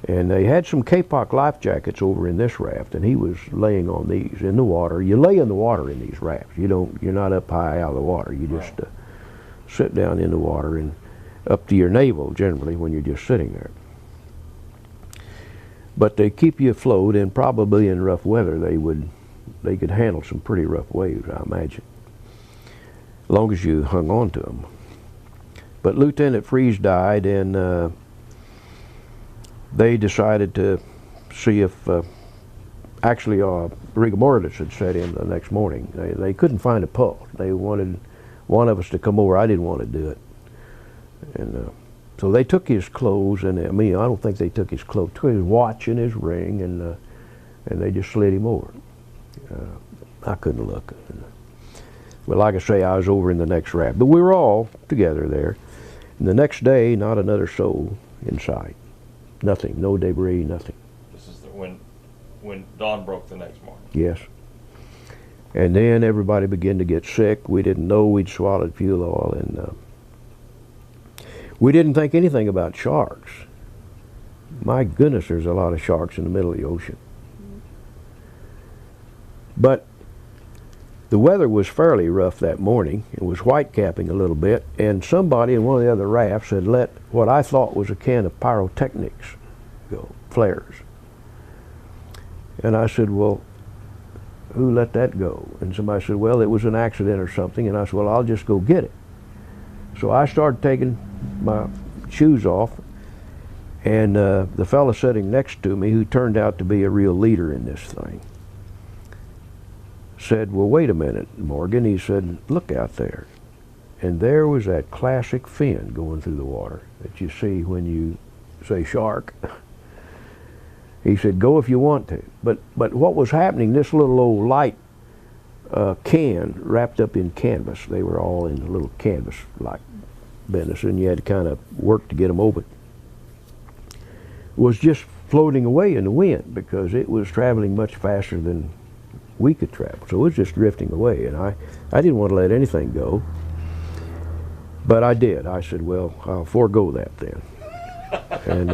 And they had some Kapok life jackets over in this raft, and he was laying on these in the water. You lay in the water in these rafts. You're not up high out of the water. You just sit down in the water and up to your navel generally when you're just sitting there. But they keep you afloat, and probably in rough weather they could handle some pretty rough waves, I imagine, as long as you hung on to them. But Lieutenant Freeze died, and they decided to see if, actually rigor mortis had set in the next morning. They couldn't find a pulse. They wanted one of us to come over. I didn't want to do it. And so they took his clothes, and I don't think they took his clothes, took his watch and his ring, and they just slid him over. I couldn't look. Well, like I say, I was over in the next raft. But we were all together there. And the next day, not another soul in sight. Nothing, no debris, nothing. This is when dawn broke the next morning. Yes. And then everybody began to get sick. We didn't know we'd swallowed fuel oil, and we didn't think anything about sharks. My goodness, there's a lot of sharks in the middle of the ocean. But the weather was fairly rough that morning. It was white capping a little bit, and somebody in one of the other rafts had let what I thought was a can of pyrotechnics go, flares. And I said, well, who let that go? And somebody said, well, it was an accident or something. And I said, well, I'll just go get it. So I started taking my shoes off, and the fellow sitting next to me, who turned out to be a real leader in this thing, said, well, wait a minute, Morgan. He said, look out there. And there was that classic fin going through the water that you see when you say shark. He said, go if you want to. But what was happening, this little old light can wrapped up in canvas. They were all in little canvas-like business, and you had to kind of work to get them open. Was just floating away in the wind because it was traveling much faster than we could travel. So it was just drifting away, and I didn't want to let anything go. But I did. I said, well, I'll forego that then. And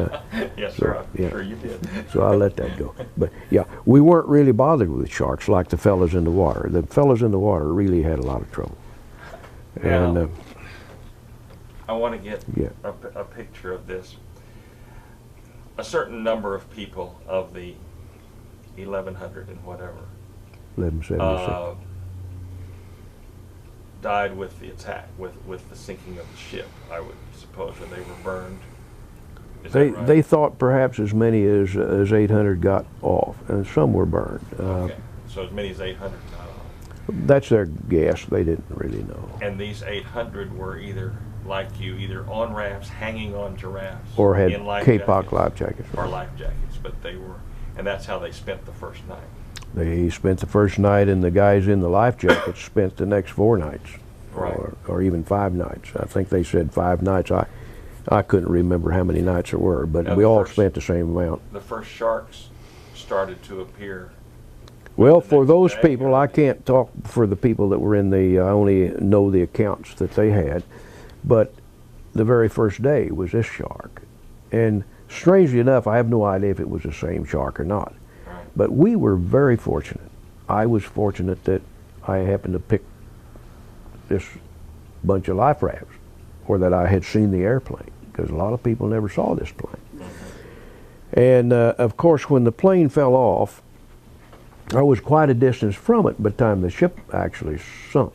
yes, so, sir. I'm yeah. sure you did. So I let that go. But yeah, we weren't really bothered with sharks like the fellas in the water. The fellas in the water really had a lot of trouble. Now, And I want to get yeah. a picture of this. A certain number of people of the 1100 and whatever 1176. Died with the attack, with the sinking of the ship, I would suppose, and they were burned. Is that right? They thought perhaps as many as 800 got off, and some were burned. Okay, so as many as 800 got off. That's their guess. They didn't really know. And these 800 were either, like you, either on rafts, hanging on to rafts, Or had in life K-Pop jackets, life jackets. or life jackets, but they were, and that's how they spent the first night. They spent the first night, and the guys in the life jackets spent the next 4 nights, Right. or even 5 nights. I think they said 5 nights. I couldn't remember how many nights there were, but Now, we all first- spent the same amount. The first sharks started to appear. Well, the for next those day, people, or- I can't talk for the people that were in the, I only know the accounts that they had, but the very first day was this shark. And strangely enough, I have no idea if it was the same shark or not. Right. But we were very fortunate. I was fortunate that I happened to pick this bunch of life rafts, or that I had seen the airplane, because a lot of people never saw this plane. Mm-hmm. And of course, when the plane fell off, I was quite a distance from it by the time the ship actually sunk.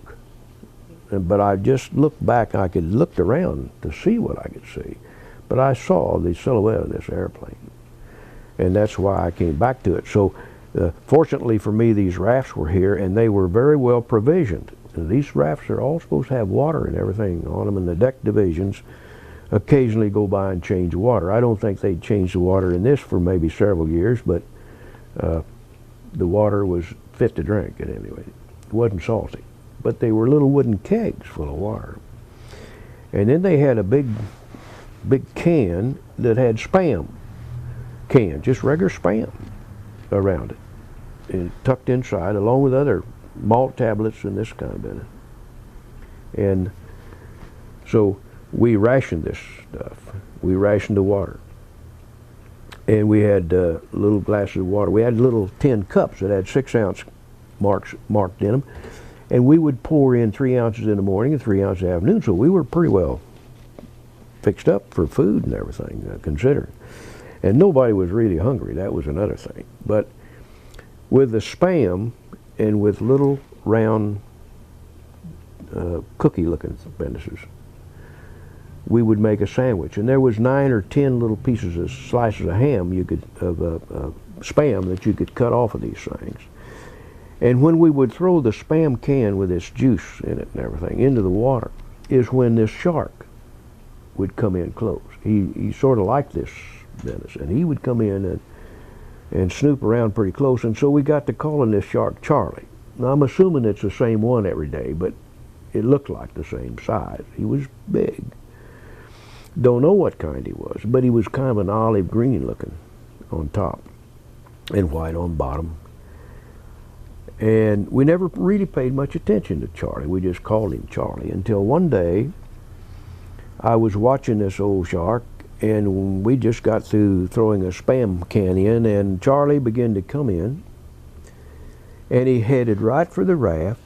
But I just looked back, I could look around to see what I could see. But I saw the silhouette of this airplane. And that's why I came back to it. So fortunately for me, these rafts were here, and they were very well provisioned. And these rafts are all supposed to have water and everything on them, and the deck divisions occasionally go by and change water. I don't think they'd changed the water in this for maybe several years, but the water was fit to drink at any rate. It wasn't salty. But they were little wooden kegs full of water. And then they had a big can that had Spam can, just regular Spam around it, and tucked inside, along with other malt tablets and this kind of business. And so we rationed this stuff. We rationed the water. And we had little glasses of water. We had little tin cups that had 6-ounce marks marked in them. And we would pour in 3 ounces in the morning and 3 ounces in the afternoon. So we were pretty well fixed up for food and everything, considering. And nobody was really hungry. That was another thing. But with the Spam and with little round cookie-looking businesses, we would make a sandwich. And there was 9 or 10 little pieces of slices of ham of Spam that you could cut off of these things. And when we would throw the Spam can with its juice in it and everything into the water, is when this shark would come in close. He sort of liked this business, and he would come in and snoop around pretty close. And so we got to calling this shark Charlie. Now I'm assuming it's the same one every day, but it looked like the same size. He was big. Don't know what kind he was, but he was kind of an olive green looking on top and white on bottom. And we never really paid much attention to Charlie. We just called him Charlie until one day I was watching this old shark, and we just got through throwing a Spam can in, and Charlie began to come in, and he headed right for the raft.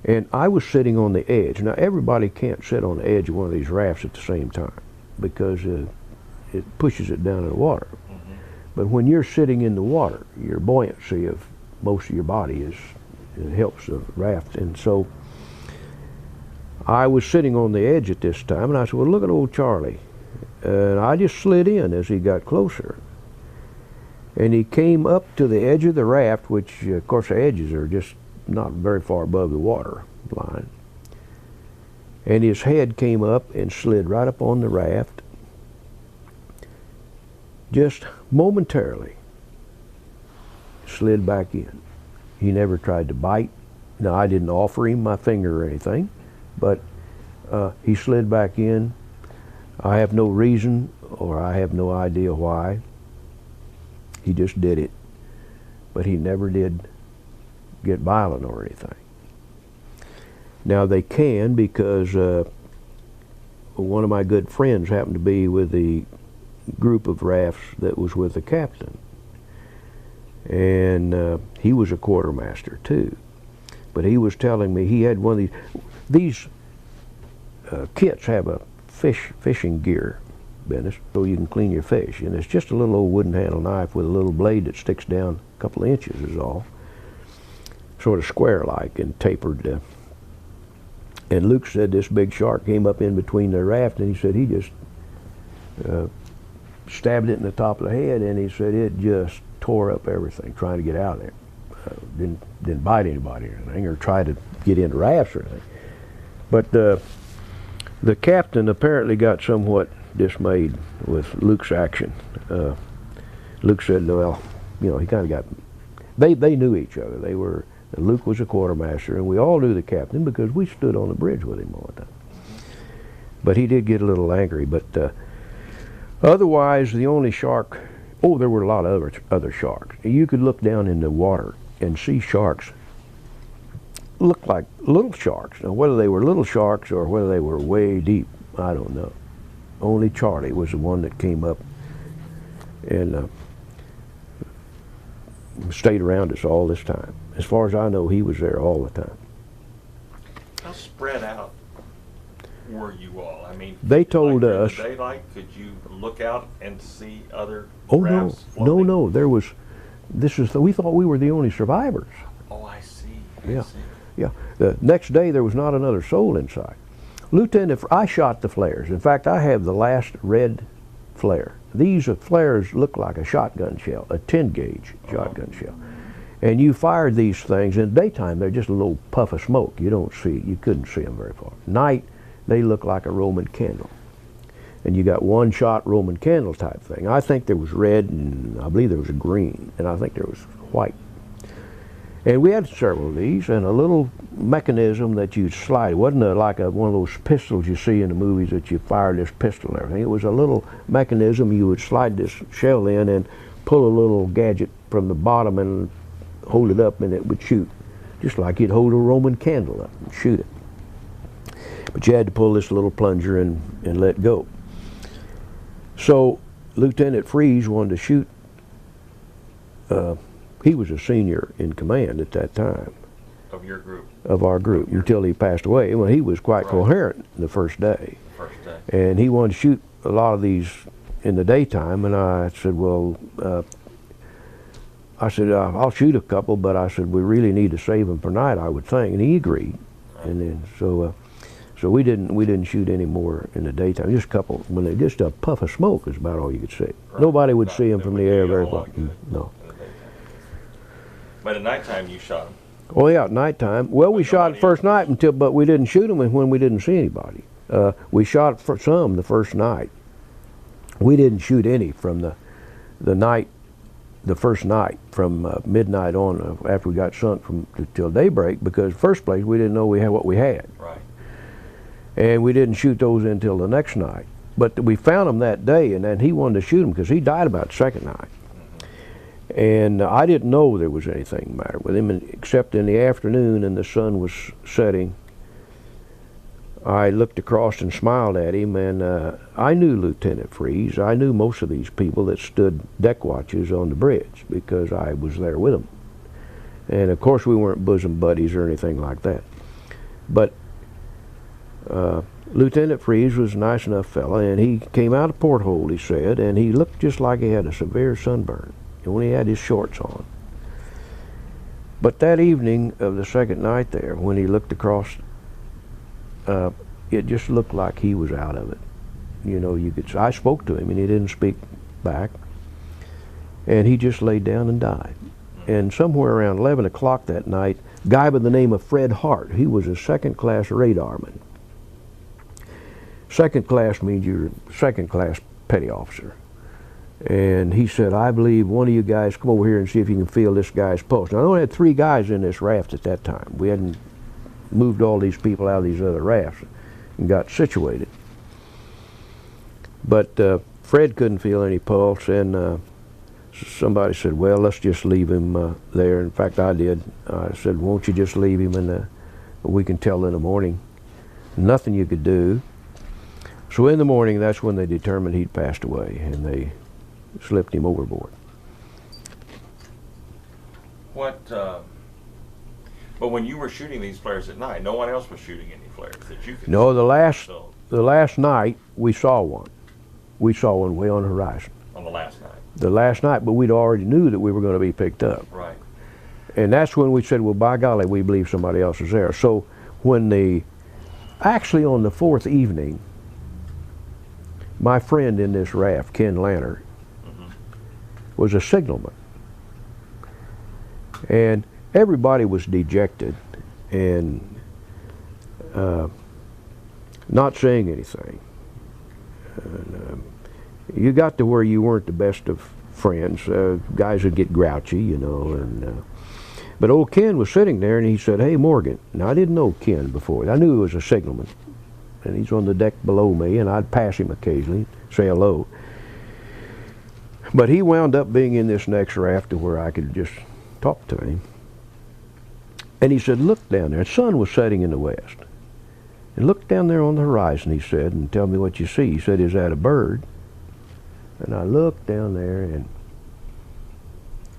And I was sitting on the edge. Now everybody can't sit on the edge of one of these rafts at the same time because it pushes it down in the water. Mm-hmm. But when you're sitting in the water, your buoyancy of most of your body helps the raft. And so I was sitting on the edge at this time, and I said, well, look at old Charlie. And I just slid in as he got closer. And he came up to the edge of the raft, which of course the edges are just not very far above the water line. And his head came up and slid right up on the raft, just momentarily slid back in. He never tried to bite. Now, I didn't offer him my finger or anything, but he slid back in. I have no reason, or I have no idea why. He just did it. But he never did get violent or anything. Now, they can, because one of my good friends happened to be with the group of rafts that was with the captain. And he was a quartermaster too. But he was telling me he had one of these kits have a fishing gear business, so you can clean your fish. And it's just a little old wooden handle knife with a little blade that sticks down a couple of inches is all. Sort of square-like and tapered. And Luke said this big shark came up in between the raft, and he said he just stabbed it in the top of the head, and he said it just tore up everything trying to get out of there. Didn't bite anybody or anything, or try to get into rafts or anything. But the captain apparently got somewhat dismayed with Luke's action. Luke said, well, you know, he kind of got, they knew each other. They were, Luke was a quartermaster, and we all knew the captain because we stood on the bridge with him all the time. But he did get a little angry. But otherwise, the only shark, oh, there were a lot of other sharks. You could look down in the water and see sharks look like little sharks. Now, whether they were little sharks or whether they were way deep, I don't know. Only Charlie was the one that came up and stayed around us all this time. As far as I know, he was there all the time. How spread out were you all? I mean, they told like us. In the daylight, could you look out and see other Oh rafts no, floating? no. There was. This is. We thought we were the only survivors. Oh, I see. Yeah. I see. Yeah. The next day, there was not another soul inside. Lieutenant, I shot the flares. In fact, I have the last red flare. These flares look like a shotgun shell, a 10-gauge shotgun shell. And you fired these things in the daytime. They're just a little puff of smoke. You couldn't see them very far. Night, they look like a Roman candle. And you got one shot Roman candle type thing. I think there was red, and I believe there was a green, and I think there was white. And we had several of these, and a little mechanism that you'd slide. It wasn't like one of those pistols you see in the movies that you fire this pistol and everything. It was a little mechanism you would slide this shell in and pull a little gadget from the bottom and hold it up, and it would shoot. Just like you'd hold a Roman candle up and shoot it. But you had to pull this little plunger and let go. So Lieutenant Freeze wanted to shoot. He was a senior in command at that time. Of your group? Of our group, until he passed away. Well, he was quite coherent the first day. And he wanted to shoot a lot of these in the daytime, and I said, well, I'll shoot a couple, but I said, we really need to save them for night, I would think. And he agreed. Right. And then, so we didn't shoot any more in the daytime. Just a couple, just a puff of smoke is about all you could see. Right. Nobody would see them from the air very far. No. But at nighttime you shot them. Oh yeah, at nighttime. Well, we shot the first night but we didn't shoot them when we didn't see anybody. We shot for some the first night. We didn't shoot any from the first night, from midnight on after we got sunk till daybreak, because first place we didn't know what we had. Right. And we didn't shoot those until the next night. But we found them that day, and then he wanted to shoot them because he died about the second night. And I didn't know there was anything the matter with him, except in the afternoon and the sun was setting. I looked across and smiled at him, and I knew Lieutenant Freeze. I knew most of these people that stood deck watches on the bridge because I was there with them. And of course we weren't bosom buddies or anything like that. But Lieutenant Freeze was a nice enough fella, and he came out of porthole, he said, and he looked just like he had a severe sunburn. He only had his shorts on. But that evening of the second night there, when he looked across, it just looked like he was out of it. You know, I spoke to him and he didn't speak back. And he just laid down and died. And somewhere around 11 o'clock that night, a guy by the name of Fred Hart, he was a second-class radarman. Second class means you're second-class petty officer. And he said, I believe one of you guys come over here and see if you can feel this guy's pulse. Now, I only had 3 guys in this raft at that time. We hadn't moved all these people out of these other rafts and got situated. But Fred couldn't feel any pulse, and somebody said, well, let's just leave him there. In fact, I did. I said, won't you just leave him, and we can tell in the morning. Nothing you could do. So in the morning, that's when they determined he'd passed away, and they slipped him overboard. But when you were shooting these flares at night, no one else was shooting any flares that you could No, see. the last night we saw one. We saw one way on the horizon. On the last night? The last night, but we'd already knew that we were going to be picked up. Right. And that's when we said, well, by golly, we believe somebody else is there. So when actually on the 4th evening, my friend in this raft, Ken Lanner, was a signalman. And everybody was dejected and not saying anything. And, you got to where you weren't the best of friends. Guys would get grouchy, you know. And but old Ken was sitting there, and he said, hey, Morgan. Now, I didn't know Ken before. I knew he was a signalman. And he's on the deck below me, and I'd pass him occasionally, say hello. But he wound up being in this next raft to where I could just talk to him. And he said, look down there. The sun was setting in the west. And look down there on the horizon, he said, and tell me what you see. He said, is that a bird? And I looked down there, and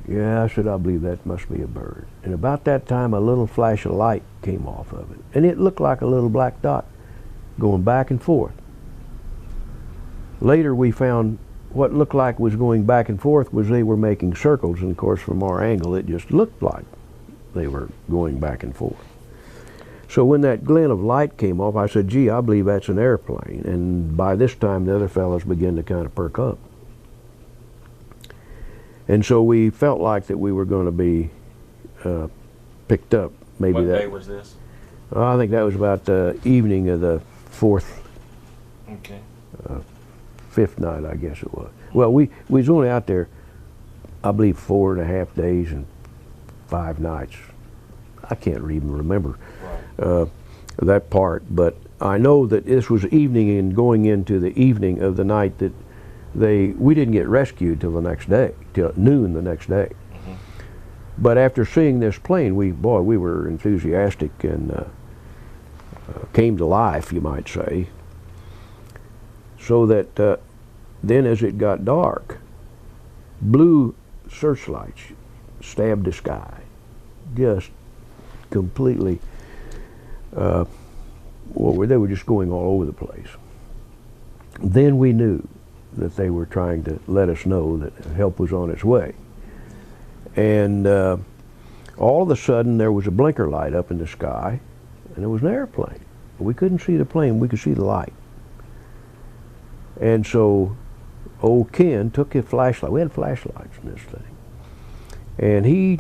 yeah, I said, I believe that must be a bird. And about that time, a little flash of light came off of it. And it looked like a little black dot going back and forth. Later, we found what looked like was going back and forth was they were making circles, and of course from our angle it just looked like they were going back and forth. So when that glint of light came off, I said, gee, I believe that's an airplane. And by this time the other fellows began to kind of perk up. And so we felt like that we were going to be picked up. Maybe what day was this? I think that was about the evening of the 4th, okay. 5th night, I guess it was. Well, we was only out there, I believe, 4.5 days and 5 nights. I can't even remember that part, but I know that this was evening and going into the evening of the night that we didn't get rescued till the next day, till noon the next day. Mm-hmm. But after seeing this plane, we were enthusiastic and came to life, you might say. So that then as it got dark, blue searchlights stabbed the sky, just completely, they were just going all over the place. Then we knew that they were trying to let us know that help was on its way. And all of a sudden there was a blinker light up in the sky, and it was an airplane. We couldn't see the plane, we could see the light. And so old Ken took his flashlight. We had flashlights in this thing. And he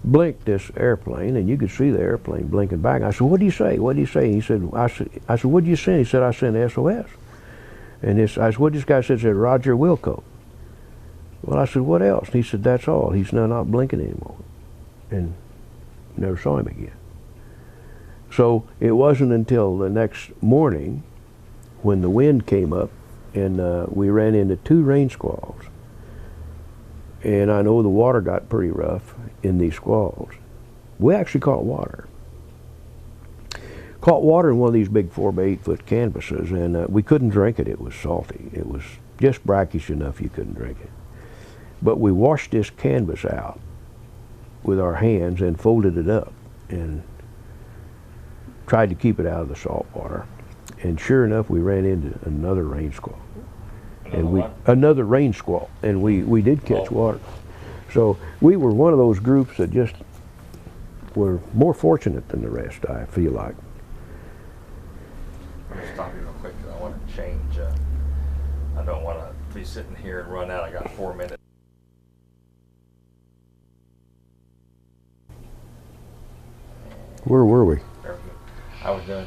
blinked this airplane, and you could see the airplane blinking back. I said, what do you say? What do you say? He said, I said, what did you send? He said, I sent SOS. And I said, what this guy said, Roger Wilco. Well, I said, what else? And he said, that's all. He's now not blinking anymore. And never saw him again. So it wasn't until the next morning when the wind came up and we ran into 2 rain squalls. And I know the water got pretty rough in these squalls. We actually caught water. Caught water in one of these big 4 by 8 foot canvases, and we couldn't drink it. It was salty. It was just brackish enough you couldn't drink it. But we washed this canvas out with our hands and folded it up and tried to keep it out of the salt water. And sure enough, we ran into another rain squall. Another rain squall, and we did catch water. So we were one of those groups that just were more fortunate than the rest, I feel like. I'm going to stop you real quick because I want to change. I don't want to be sitting here and run out. I got 4 minutes. Where were we? I was doing.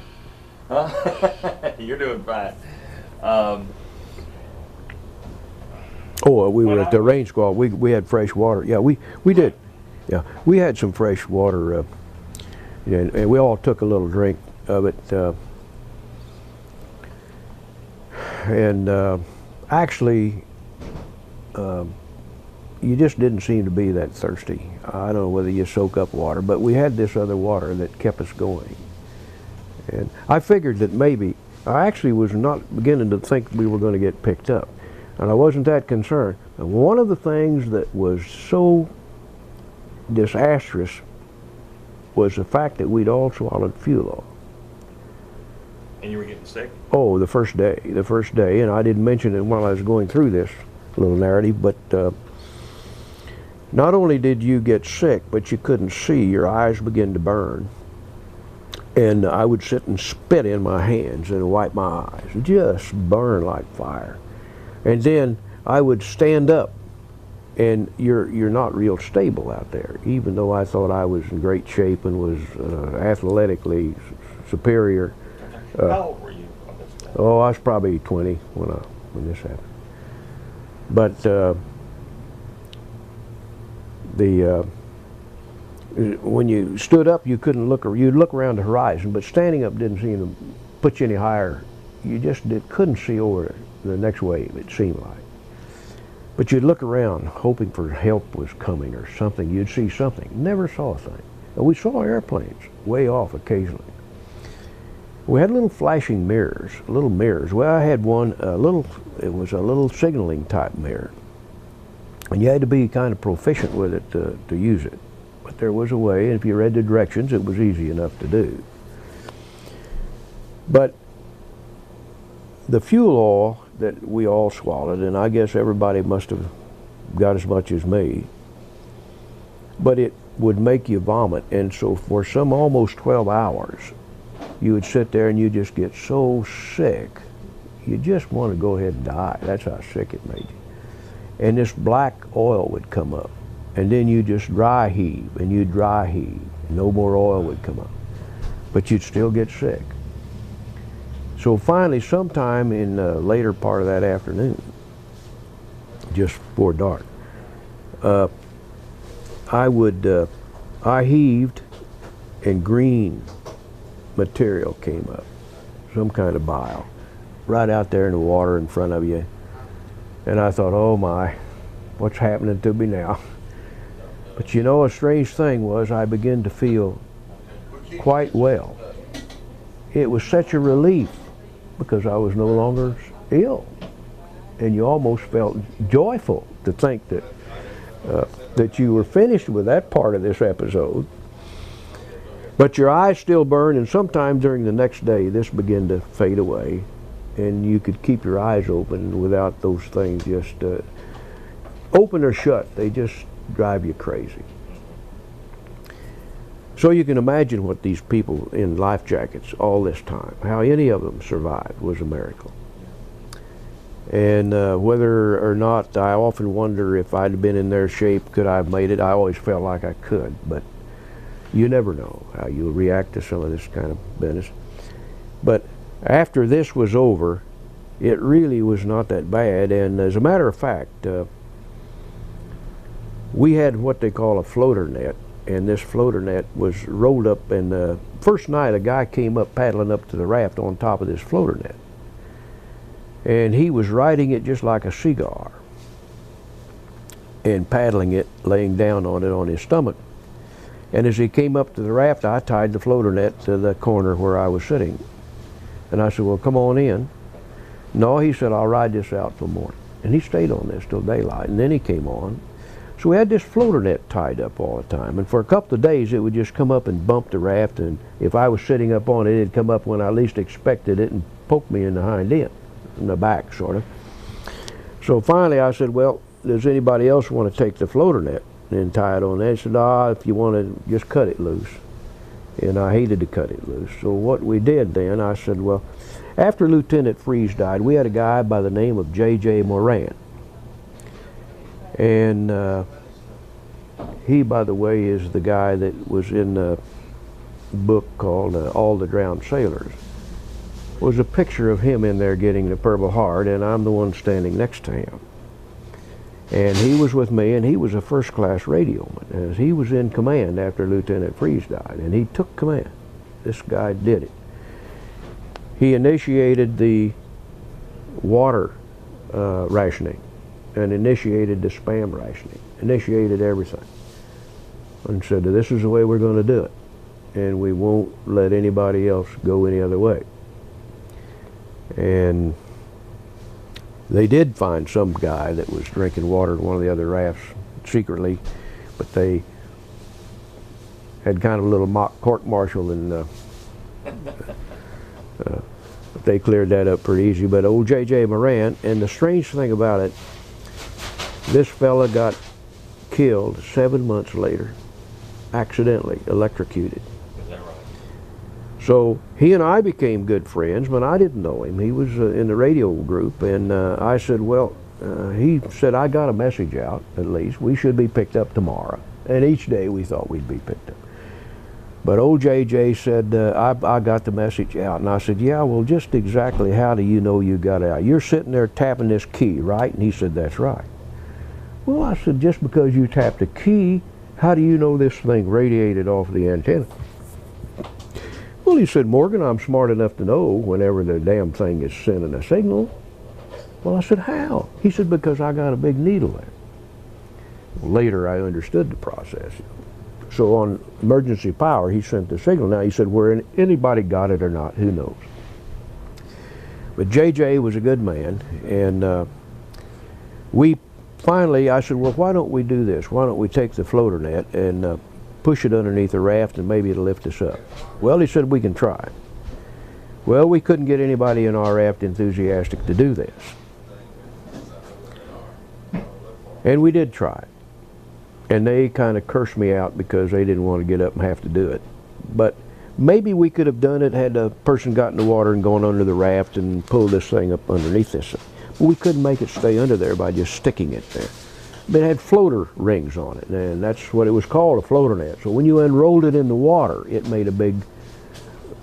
You're doing fine. Oh, we were at the rain squall. We had fresh water. Yeah, we did. Yeah, we had some fresh water, and we all took a little drink of it. Actually, you just didn't seem to be that thirsty. I don't know whether you soak up water, but we had this other water that kept us going. And I figured that maybe, I actually was not beginning to think we were going to get picked up. And I wasn't that concerned. And one of the things that was so disastrous was the fact that we'd all swallowed fuel oil. And you were getting sick? Oh, the first day, and I didn't mention it while I was going through this little narrative, but not only did you get sick, but you couldn't see. Your eyes began to burn. And I would sit and spit in my hands and wipe my eyes. Just burn like fire. And then I would stand up, and you're not real stable out there, even though I thought I was in great shape and was athletically superior. How old were you on this day? Oh, I was probably 20 when this happened. But when you stood up, you couldn't look, or you'd look around the horizon, but standing up didn't seem to put you any higher. You just couldn't see over the next wave, it seemed like. But you'd look around hoping for help was coming or something. You'd see something. Never saw a thing. And we saw airplanes way off occasionally. We had little flashing mirrors, little mirrors. Well, I had one, it was a little signaling type mirror. And you had to be kind of proficient with it to use it. But there was a way, and if you read the directions, it was easy enough to do. But the fuel oil that we all swallowed, and I guess everybody must have got as much as me, but it would make you vomit. And so for some almost 12 hours, you would sit there and you just get so sick, you just want to go ahead and die. That's how sick it made you. And this black oil would come up, and then you just dry heave, and you dry heave. No more oil would come up, but you'd still get sick. So finally, sometime in the later part of that afternoon, just before dark, I heaved, and green material came up, some kind of bile, right out there in the water in front of you. And I thought, oh my, what's happening to me now? But you know, a strange thing was I began to feel quite well. It was such a relief because I was no longer ill. And you almost felt joyful to think that, that you were finished with that part of this episode. But your eyes still burn, and sometime during the next day this began to fade away, and you could keep your eyes open without those things just open or shut. They just drive you crazy. So you can imagine what these people in life jackets all this time, how any of them survived was a miracle. And whether or not, I often wonder if I'd have been in their shape, could I have made it? I always felt like I could, but you never know how you'll react to some of this kind of business. But after this was over, it really was not that bad. And as a matter of fact, we had what they call a floater net, and this floater net was rolled up, and the first night a guy came up paddling up to the raft on top of this floater net, and he was riding it just like a cigar and paddling it, laying down on it on his stomach. And as he came up to the raft, I tied the floater net to the corner where I was sitting, and I said, well, come on in. No, he said, I'll ride this out till morning. And he stayed on this till daylight, and then he came on. So we had this floater net tied up all the time, and for a couple of days it would just come up and bump the raft, and if I was sitting up on it, it'd come up when I least expected it and poke me in the hind end, in the back sort of. So finally I said, well, does anybody else want to take the floater net and tie it on there? He said, if you want to just cut it loose. And I hated to cut it loose. So what we did then, I said, well, after Lieutenant Freeze died, we had a guy by the name of J.J. Moran. And he, by the way, is the guy that was in the book called All the Drowned Sailors. Was a picture of him in there getting the Purple Heart, and I'm the one standing next to him. And he was with me, and he was a first-class radioman. As he was in command after Lieutenant Freeze died, and he took command. This guy did it. He initiated the water rationing, and initiated the spam rationing, initiated everything, and said, this is the way we're going to do it, and we won't let anybody else go any other way. And they did find some guy that was drinking water in one of the other rafts secretly, but they had kind of a little mock court-martial, and they cleared that up pretty easy. But old J.J. Moran, and the strange thing about it, this fella got killed 7 months later, accidentally electrocuted. Is that right? So he and I became good friends, but I didn't know him. He was in the radio group, and I said, well, he said, I got a message out, at least. We should be picked up tomorrow. And each day we thought we'd be picked up. But old JJ said, I got the message out. And I said, yeah, well, just exactly how do you know you got it out? You're sitting there tapping this key, right? And he said, that's right. Well, I said, just because you tapped a key, how do you know this thing radiated off the antenna? Well, he said, Morgan, I'm smart enough to know whenever the damn thing is sending a signal. Well, I said, how? He said, because I got a big needle there. Later, I understood the process. So on emergency power, he sent the signal. Now, he said, where anybody got it or not, who knows? But JJ was a good man, and we finally, I said, well, why don't we do this? Why don't we take the floater net and push it underneath the raft, and maybe it'll lift us up? Well, he said, we can try. Well, we couldn't get anybody in our raft enthusiastic to do this. And we did try it. And they kind of cursed me out because they didn't want to get up and have to do it. But maybe we could have done it had a person got in the water and gone under the raft and pulled this thing up underneath this thing. But we couldn't make it stay under there by just sticking it there. But it had floater rings on it, and that's what it was called, a floater net. So when you unrolled it in the water, it made a big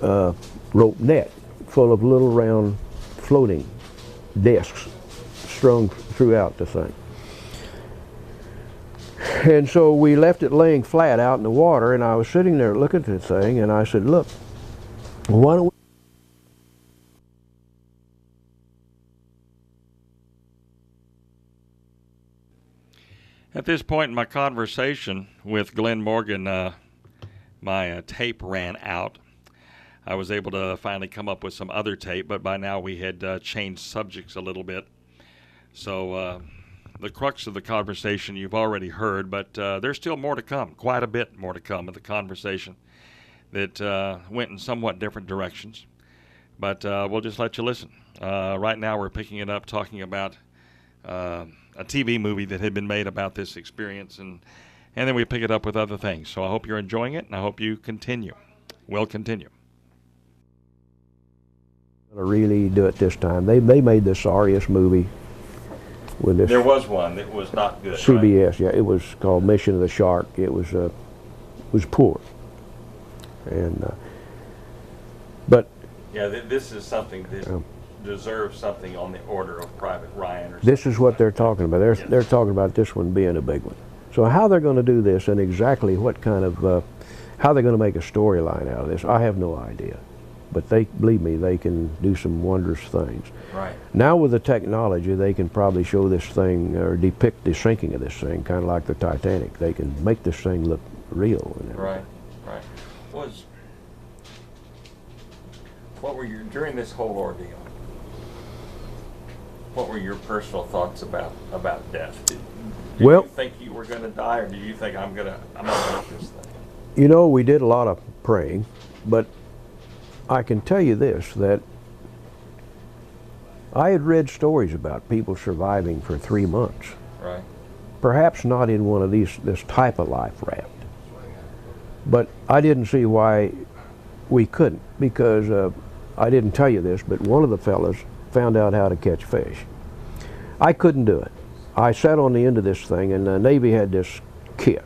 rope net full of little round floating discs strung throughout the thing. And so we left it laying flat out in the water, and I was sitting there looking at the thing, and I said, look, why don't we At this point in my conversation with Glenn Morgan, my tape ran out. I was able to finally come up with some other tape, but by now we had changed subjects a little bit. So the crux of the conversation you've already heard, but there's still more to come, quite a bit more to come of the conversation that went in somewhat different directions. But we'll just let you listen. Right now we're picking it up, talking about a TV movie that had been made about this experience, and then we pick it up with other things. So I hope you're enjoying it, and I hope you continue. We'll continue. To really do it this time? They made the sorriest movie with this. There was one that was not good. CBS, right? Yeah, it was called Mission of the Shark. It was poor, and but yeah, this is something that deserves something on the order of Private Ryan. Or this is what they're talking about. They're talking about this one being a big one. So how they're going to do this and exactly what kind of how they're going to make a storyline out of this, I have no idea. But they, believe me, they can do some wondrous things. Right. Now with the technology, they can probably show this thing or depict the sinking of this thing, kind of like the Titanic. They can make this thing look real and everything. Right. What were your, during this whole ordeal, what were your personal thoughts about death? Did you think you were going to die, or do you think I'm going to make this thing? You know, we did a lot of praying, but I can tell you this, that I had read stories about people surviving for 3 months. Right. Perhaps not in one of this type of life raft. But I didn't see why we couldn't, because I didn't tell you this, but one of the fellas found out how to catch fish. I couldn't do it. I sat on the end of this thing, and the Navy had this kit.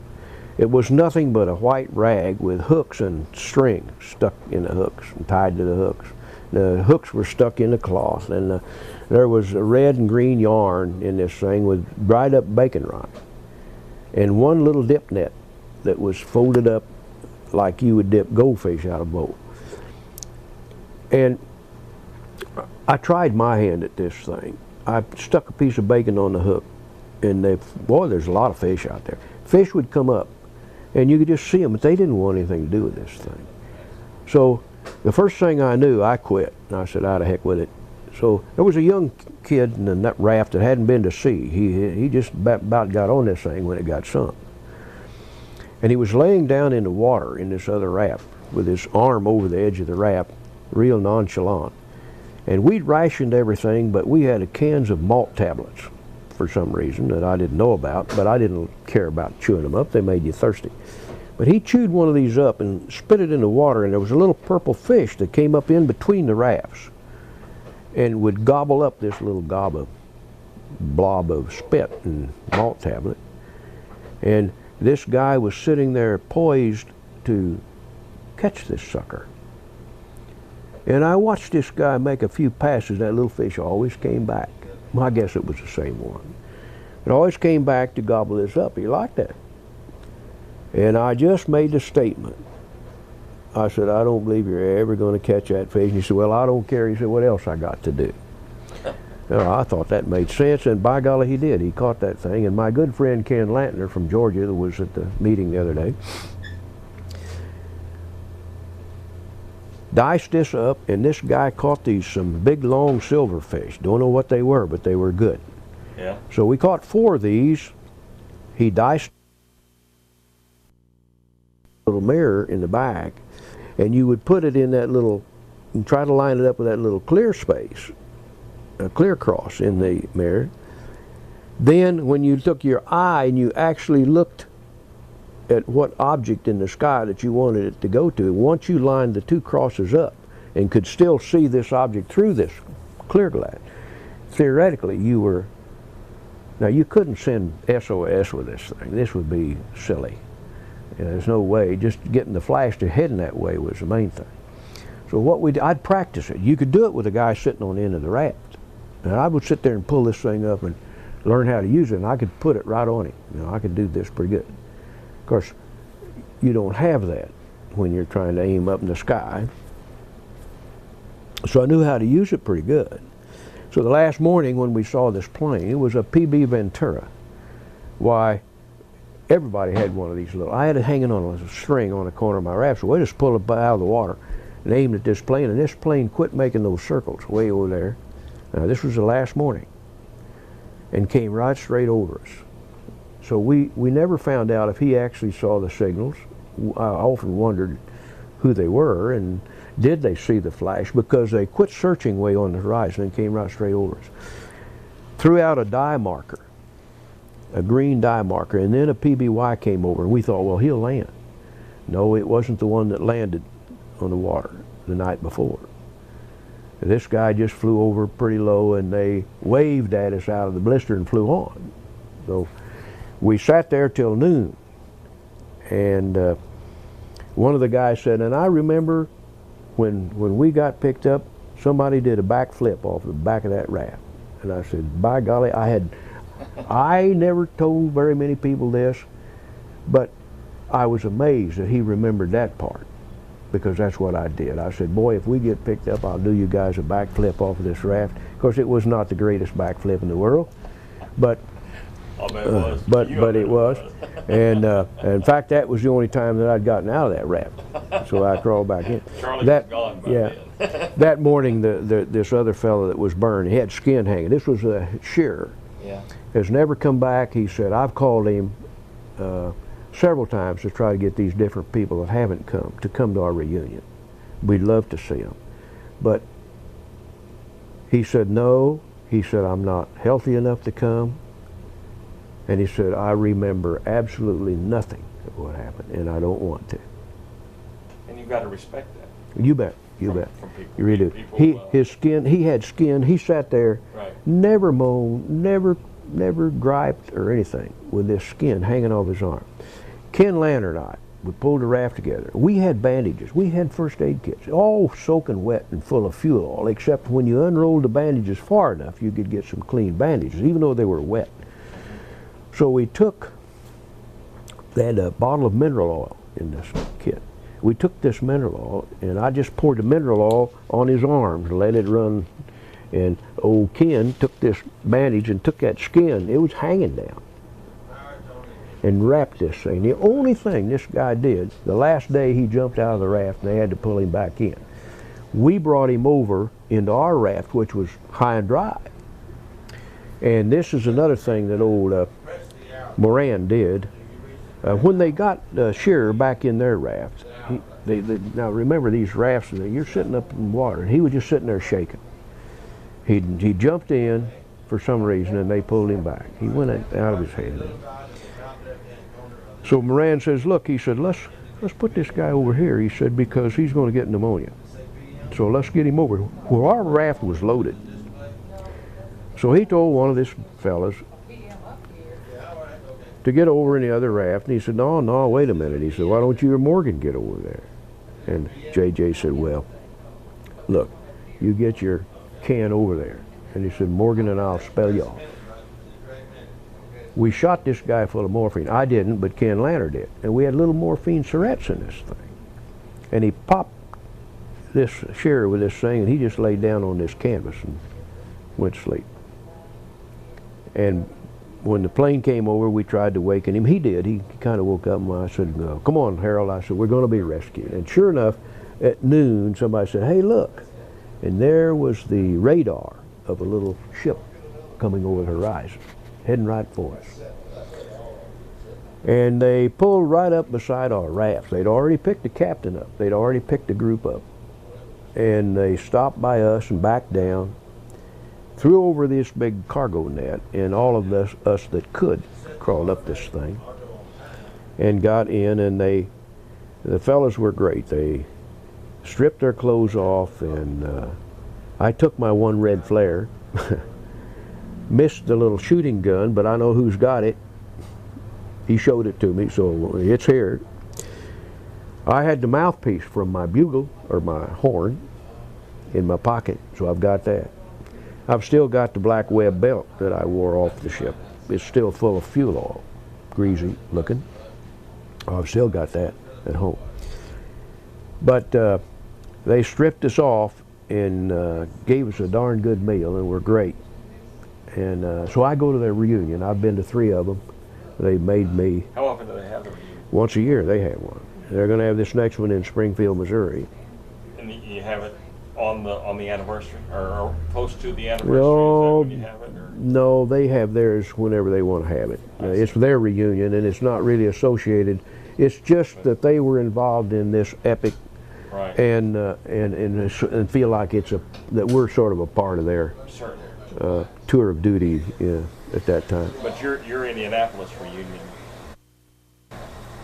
It was nothing but a white rag with hooks and string stuck in the hooks and tied to the hooks. The hooks were stuck in the cloth, and there was a red and green yarn in this thing with dried up bacon rind, and one little dip net that was folded up like you would dip goldfish out of a bowl. And I tried my hand at this thing. I stuck a piece of bacon on the hook, and boy, there's a lot of fish out there. Fish would come up, and you could just see them, but they didn't want anything to do with this thing. So the first thing I knew, I quit. And I said, out of heck with it. So there was a young kid in that raft that hadn't been to sea. He just about got on this thing when it got sunk. And he was laying down in the water in this other raft with his arm over the edge of the raft, real nonchalant. And we'd rationed everything, but we had cans of malt tablets for some reason that I didn't know about, but I didn't care about chewing them up. They made you thirsty. But he chewed one of these up and spit it in the water, and there was a little purple fish that came up in between the rafts and would gobble up this little blob of spit and malt tablet. And this guy was sitting there poised to catch this sucker. And I watched this guy make a few passes. That little fish always came back. Well, I guess it was the same one. It always came back to gobble this up. He liked that. And I just made the statement. I said, I don't believe you're ever going to catch that fish. And he said, well, I don't care. He said, what else I got to do? Well, I thought that made sense, and by golly, he did. He caught that thing. And my good friend Ken Lantner from Georgia that was at the meeting the other day diced this up, and this guy caught some big long silverfish. Don't know what they were, but they were good. Yeah. So we caught 4 of these. He diced a little mirror in the back, and you would put it in that little, and try to line it up with that little clear space, a clear cross in the mirror. Then when you took your eye and you actually looked at what object in the sky that you wanted it to go to, once you lined the 2 crosses up and could still see this object through this clear glass, theoretically you were, now you couldn't send SOS with this thing. This would be silly. There's no way. Just getting the flash to heading that way was the main thing. So what I'd practice it. You could do it with a guy sitting on the end of the raft. And I would sit there and pull this thing up and learn how to use it, and I could put it right on him. I could do this pretty good. Of course, you don't have that when you're trying to aim up in the sky. So I knew how to use it pretty good. So the last morning when we saw this plane, it was a PB Ventura. Why, everybody had one of these little, I had it hanging on a string on the corner of my raft, so we just pulled it out of the water and aimed at this plane, and this plane quit making those circles way over there. Now this was the last morning, and came right straight over us. So we never found out if he actually saw the signals. I often wondered who they were and did they see the flash, because they quit searching way on the horizon and came right straight over us. Threw out a dye marker, a green dye marker, and then a PBY came over, and we thought, well, he'll land. No, it wasn't the one that landed on the water the night before. This guy just flew over pretty low, and they waved at us out of the blister and flew on. So we sat there till noon, and one of the guys said, and I remember when we got picked up, somebody did a backflip off the back of that raft. And I said, by golly, I never told very many people this, but I was amazed that he remembered that part, because that's what I did. I said, boy, if we get picked up, I'll do you guys a backflip off of this raft. Of course, it was not the greatest backflip in the world, but it was. And in fact, that was the only time that I'd gotten out of that raft. So I crawled back in. Charlie was gone by then. That morning, this other fellow that was burned, he had skin hanging. This was a shearer. Yeah. Has never come back. He said, I've called him several times to try to get these different people that haven't come to come to our reunion. We'd love to see them. But he said, no. He said, I'm not healthy enough to come. And he said, I remember absolutely nothing of what happened, and I don't want to. And you've got to respect that. You bet. You bet. From people, you really do. people, He had skin. He sat there, right. never moaned, never griped or anything with this skin hanging off his arm. Ken Lantner We pulled the raft together. We had bandages. We had first aid kits, all soaking wet and full of fuel oil, except when you unrolled the bandages far enough, you could get some clean bandages, even though they were wet. So we took, they had a bottle of mineral oil in this kit. We took this mineral oil, and I just poured the mineral oil on his arms and let it run. And old Ken took this bandage and took that skin. It was hanging down. And wrapped this thing. The only thing this guy did, the last day he jumped out of the raft and they had to pull him back in, we brought him over into our raft, which was high and dry. And this is another thing that old Moran did. When they got Shearer back in their raft, now remember these rafts, you're sitting up in water, and he was just sitting there shaking. He jumped in for some reason and they pulled him back. He went out of his head. So Moran says, look, he said, let's put this guy over here, he said, because he's going to get pneumonia. So let's get him over. Well, our raft was loaded. So he told one of these fellas to get over in the other raft, and he said, no, wait a minute. He said, why don't you and Morgan get over there? And JJ said, well, look, you get your can over there. And he said, Morgan and I'll spell you off. We shot this guy full of morphine. I didn't, but Ken Lanner did. And we had little morphine syrettes in this thing. And he popped this Shearer with this thing, and he just laid down on this canvas and went to sleep. And when the plane came over, we tried to waken him. He did. He kind of woke up, and I said, come on, Harold. I said, we're going to be rescued. And sure enough, at noon, somebody said, hey, look. And there was the radar of a little ship coming over the horizon, heading right for us. And they pulled right up beside our raft. They'd already picked the captain up. They'd already picked the group up. And they stopped by us and backed down, threw over this big cargo net, and all of us that could crawled up this thing and got in, and the fellas were great. They stripped their clothes off, and I took my one red flare. Missed the little shooting gun, but I know who's got it. He showed it to me, so it's here. I had the mouthpiece from my bugle, or my horn, in my pocket, so I've got that. I've still got the black web belt that I wore off the ship. It's still full of fuel oil, greasy looking. I've still got that at home. But they stripped us off and gave us a darn good meal, and were great. And so I go to their reunion. I've been to 3 of them. They made me. How often do they have them? Once a year they have one. They're going to have this next one in Springfield, Missouri. And you have it on the anniversary, or close to the anniversary? No, is that when you have it, or? No, they have theirs whenever they want to have it. It's their reunion, and it's not really associated. It's just that they were involved in this epic, right. and feel like that we're sort of a part of their tour of duty at that time. But your Indianapolis reunion,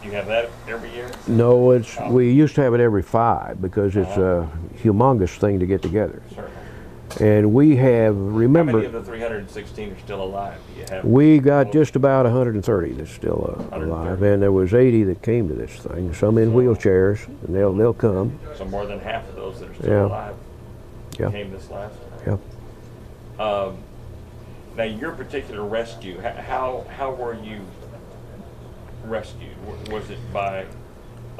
you have that every year? No, we used to have it every 5 because it's a humongous thing to get together. Certainly. And we have, remember, how many of the 316 are still alive? Do you have? We got just about 130 that's still alive, and there was 80 that came to this thing. Some in wheelchairs, and they'll come. So more than half of those that are still alive came this last time. Yeah. Now, your particular rescue, how were you rescued? Was it by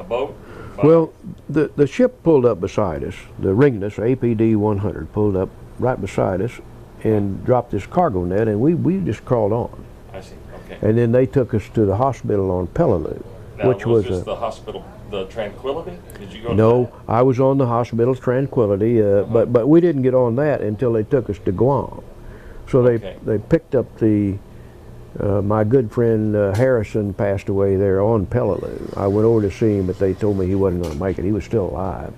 a boat? Well, the ship pulled up beside us. The Ringness, APD 100, pulled up right beside us and dropped this cargo net, and we just crawled on. I see. Okay. And then they took us to the hospital on Peleliu, which was this the hospital, the Tranquility? Did you go? No, to that? I was on the hospital Tranquility, but we didn't get on that until they took us to Guam. So they picked up my good friend Harrison passed away there on Peleliu. I went over to see him, but they told me he wasn't going to make it. He was still alive.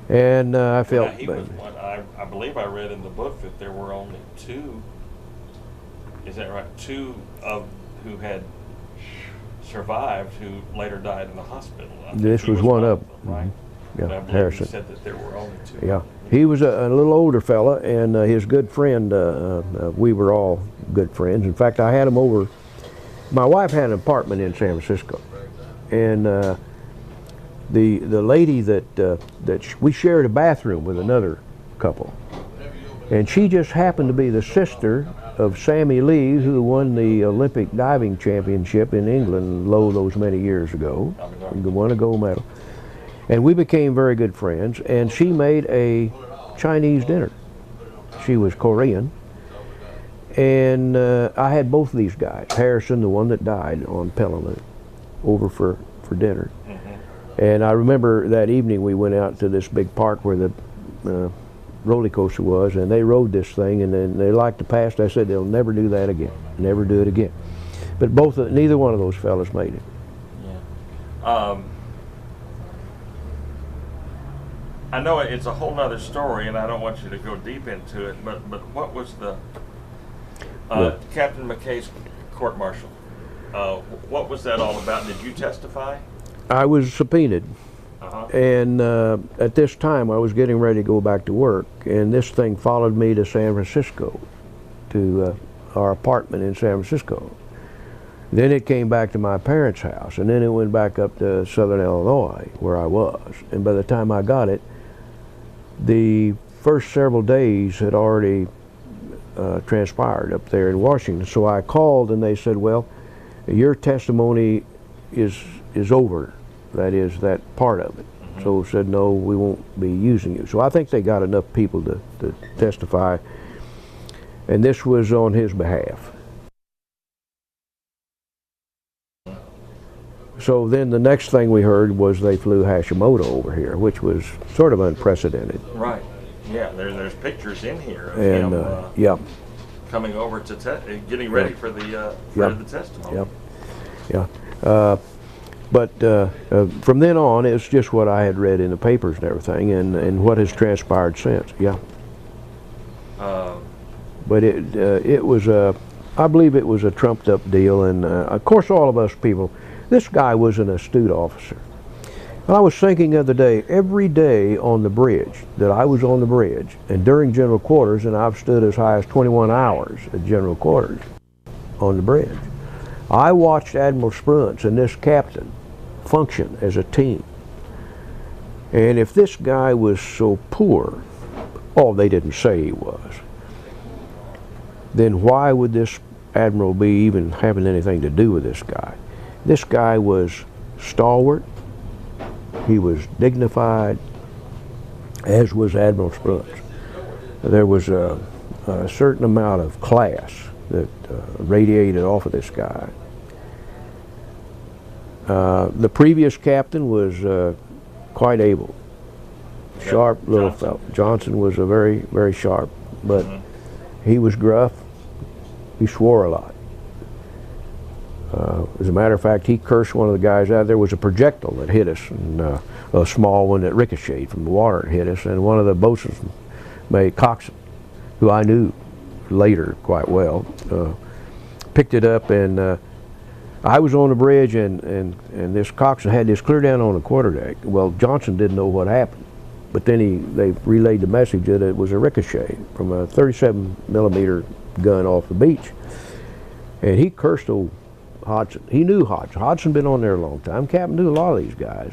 And I felt... He was one, I believe I read in the book that there were only 2, is that right, 2 of who had survived who later died in the hospital. This was one of them, right? Yeah, I believe Harrison. You said that there were only 2. Yeah. He was a little older fella, and his good friend, we were all good friends. In fact, I had him over. My wife had an apartment in San Francisco, and the lady we shared a bathroom with another couple, and she just happened to be the sister of Sammy Lee, who won the Olympic diving championship in England those many years ago, won a gold medal. And we became very good friends, and she made a Chinese dinner. She was Korean, and I had both of these guys, Harrison, the one that died on Pelham, over for dinner. And I remember that evening we went out to this big park where the roller coaster was, and they rode this thing, and then they liked the past. I said they'll never do that again, never do it again. But neither one of those fellas made it. Yeah. I know it's a whole nother story, and I don't want you to go deep into it. But what was the Captain McKay's court-martial? What was that all about? Did you testify? I was subpoenaed. And at this time I was getting ready to go back to work, and this thing followed me to San Francisco, to our apartment in San Francisco. Then it came back to my parents' house, and then it went back up to Southern Illinois where I was. And by the time I got it, the first several days had already transpired up there in Washington. So I called, and they said, well, your testimony is over. That is that part of it. So said, no, we won't be using you. So I think they got enough people to testify, and this was on his behalf. So then the next thing we heard was they flew Hashimoto over here, which was sort of unprecedented. Right. Yeah, there's pictures in here of him coming over to getting ready for the testimony. Yeah. But from then on, it's just what I had read in the papers and everything, and what has transpired since. Yeah. But it was I believe it was a trumped up deal, and of course all of us people. This guy was an astute officer. I was thinking the other day, every day on the bridge, that I was on the bridge, and during general quarters, and I've stood as high as 21 hours at general quarters on the bridge, I watched Admiral Spruance and this captain function as a team. And if this guy was so poor, they didn't say he was, then why would this admiral be even having anything to do with this guy? This guy was stalwart, he was dignified, as was Admiral Spruance. There was a certain amount of class that radiated off of this guy. The previous captain was quite able, sharp little fellow. Johnson was a very, very sharp, but he was gruff. He swore a lot. As a matter of fact, he cursed one of the guys out. There was a projectile that hit us, and a small one that ricocheted from the water and hit us, and one of the boatswains, Coxon, who I knew later quite well, picked it up, and I was on the bridge, and this Coxon had this clear down on the quarterdeck. Well, Johnson didn't know what happened, but then they relayed the message that it was a ricochet from a 37 millimeter gun off the beach, and he cursed old Hodgson. He knew Hodgson. Hodgson been on there a long time. Captain knew a lot of these guys,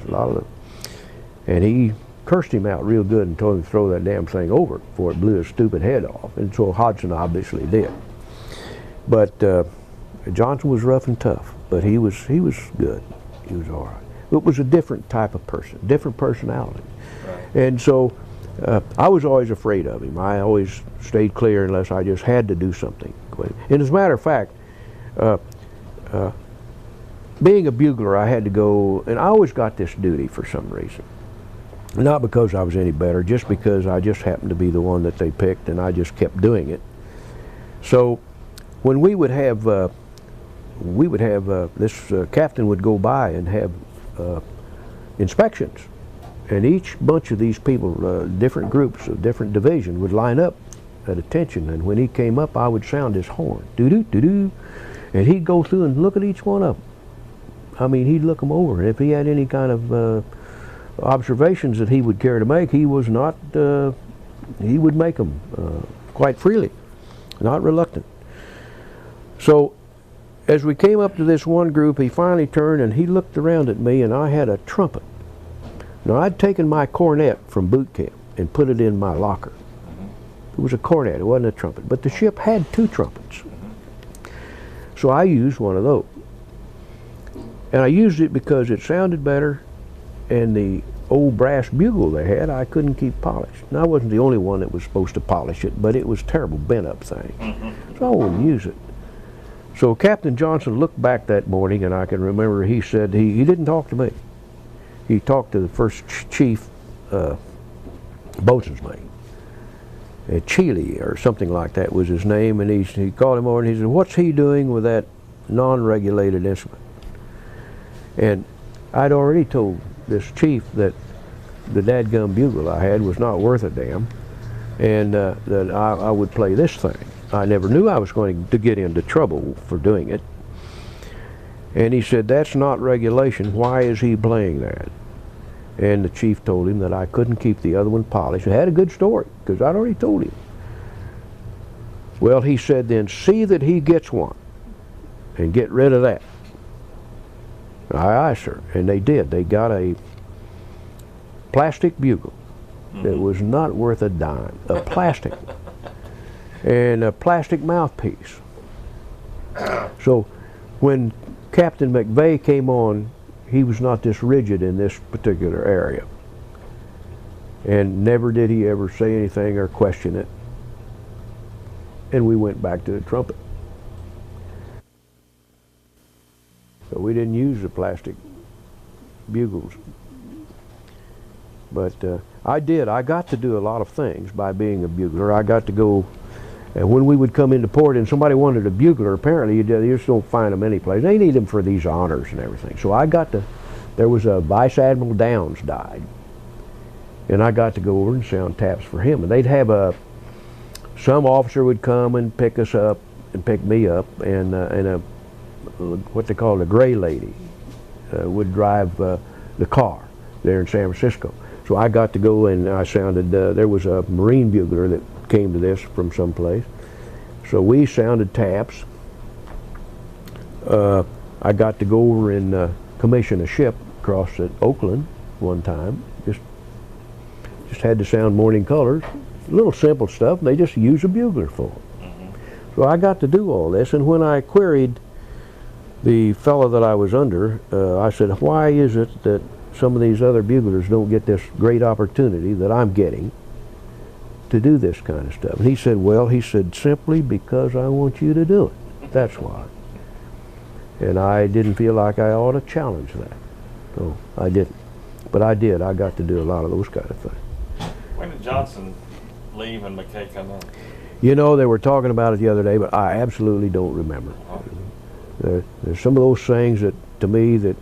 and he cursed him out real good and told him to throw that damn thing over before it blew his stupid head off. And so Hodgson obviously did. But Johnson was rough and tough, but he was good. He was all right. It was a different type of person, different personality. Right. And so I was always afraid of him. I always stayed clear unless I just had to do something. And as a matter of fact, being a bugler, I had to go, and I always got this duty for some reason. Not because I was any better, just because I just happened to be the one that they picked, and I just kept doing it. So when we would have this captain would go by and have inspections, and each bunch of these people, different groups of different divisions, would line up at attention, and when he came up, I would sound his horn, doo-doo, doo-doo, and he'd go through and look at each one of them. I mean, he'd look them over, and if he had any kind of observations that he would care to make, he was not, he would make them quite freely, not reluctant. So as we came up to this one group, he finally turned and he looked around at me, and I had a trumpet. Now, I'd taken my cornet from boot camp and put it in my locker. It was a cornet, it wasn't a trumpet, but the ship had 2 trumpets. So I used one of those. And I used it because it sounded better, and the old brass bugle they had, I couldn't keep polished. Now, I wasn't the only one that was supposed to polish it, but it was a terrible bent-up thing. So I wouldn't use it. So Captain Johnson looked back that morning, and I can remember he said he didn't talk to me. He talked to the first chief boatswain's mate. Chile or something like that was his name, and he called him over and he said, "What's he doing with that non-regulated instrument?" And I'd already told this chief that the dadgum bugle I had was not worth a damn, and that I would play this thing. I never knew I was going to get into trouble for doing it. And he said, "That's not regulation. Why is he playing that?" And the chief told him that I couldn't keep the other one polished. It had a good story, because I'd already told him. Well, he said, "Then see that he gets one, and get rid of that." Aye, aye, sir. And they did. They got a plastic bugle that was not worth a dime. A plastic one. And a plastic mouthpiece. So when Captain McVeigh came on, he was not this rigid in this particular area. And never did he ever say anything or question it. And we went back to the trumpet. So we didn't use the plastic bugles. But I did. I got to do a lot of things by being a bugler. I got to go, and when we would come into port and somebody wanted a bugler, apparently you just don't find them any place. They need them for these honors and everything. So I got to, there was a Vice Admiral Downs died, and I got to go over and sound taps for him. And they'd have some officer would come and pick us up and pick me up, and what they call a gray lady would drive the car there in San Francisco. So I got to go and I sounded, there was a Marine bugler that came to this from someplace. So we sounded taps. I got to go over and commission a ship across at Oakland one time. Just had to sound morning colors. Little simple stuff, they just use a bugler for them. So I got to do all this, and when I queried the fellow that I was under, I said, "Why is it that some of these other buglers don't get this great opportunity that I'm getting to do this kind of stuff?" And he said, "Well," he said, "simply because I want you to do it. That's why." And I didn't feel like I ought to challenge that. So I didn't. But I did. I got to do a lot of those kind of things. When did Johnson leave and McKay come in? You know, they were talking about it the other day, but I absolutely don't remember. There's some of those things that, to me, that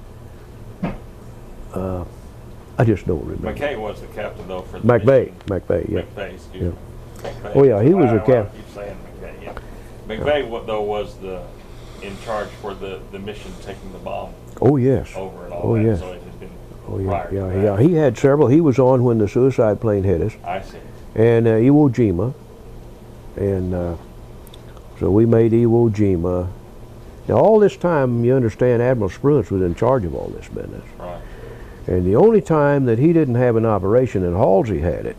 I just don't remember. McKay was the captain, though, for the McVeigh, McVeigh, yeah. excuse me. McVeigh. Oh, yeah, he was a I captain. keep saying McVeigh, yeah. McVeigh, though, was in charge for the mission taking the bomb Oh, yes. over and all Oh, that, yes. so it had been Oh, yeah, prior to yeah, that. yeah. He had several. He was on when the suicide plane hit us. I see. And Iwo Jima. And so we made Iwo Jima. Now, all this time, you understand, Admiral Spruance was in charge of all this business. Right. And the only time that he didn't have an operation, and Halsey had it,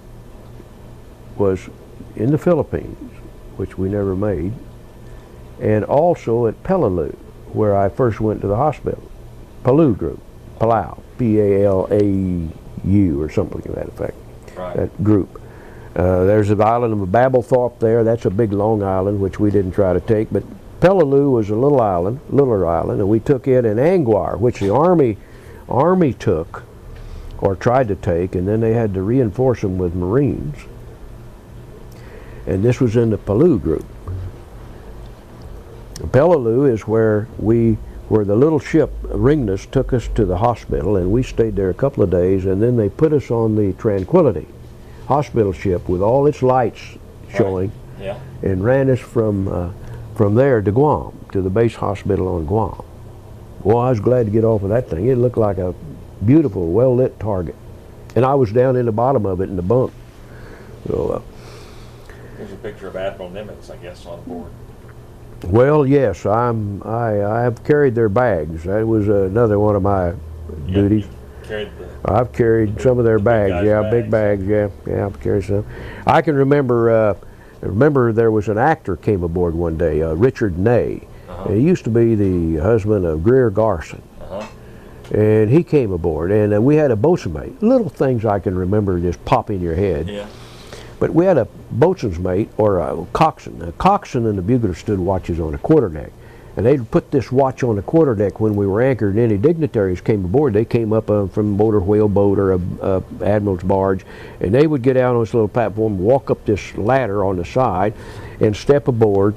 was in the Philippines, which we never made, and also at Peleliu, where I first went to the hospital. Palau group, Palau, P-A-L-A-U, or something to that effect, Right. that group. There's the island of Babelthorpe there. That's a big long island, which we didn't try to take, but Peleliu was a little island, littler island, and we took it in Anguar, which the Army took, or tried to take, and then they had to reinforce them with Marines. And this was in the Palau group. Peleliu is where the little ship, Ringness, took us to the hospital, and we stayed there a couple of days, and then they put us on the Tranquility hospital ship with all its lights showing, Right. Yeah. and ran us from there to Guam, to the base hospital on Guam. Well, I was glad to get off of that thing. It looked like a beautiful, well-lit target. And I was down in the bottom of it in the bunk. So, There's a picture of Admiral Nimitz, I guess, on board. Well, yes, I have carried their bags. That was another one of my duties. Carried I've carried some of their bags. Yeah, big bags. Yeah, I've carried some. I can remember. Remember, there was an actor came aboard one day, Richard Ney. He used to be the husband of Greer Garson. And he came aboard, and we had a boatswain mate. Little things I can remember just pop in your head. Yeah. But we had a boatswain's mate, or a coxswain. The coxswain and the bugler stood watches on the quarterdeck. And they'd put this watch on the quarterdeck when we were anchored, and any dignitaries came aboard. They came up from a motor whale boat or a admiral's barge, and they would get out on this little platform, walk up this ladder on the side, and step aboard.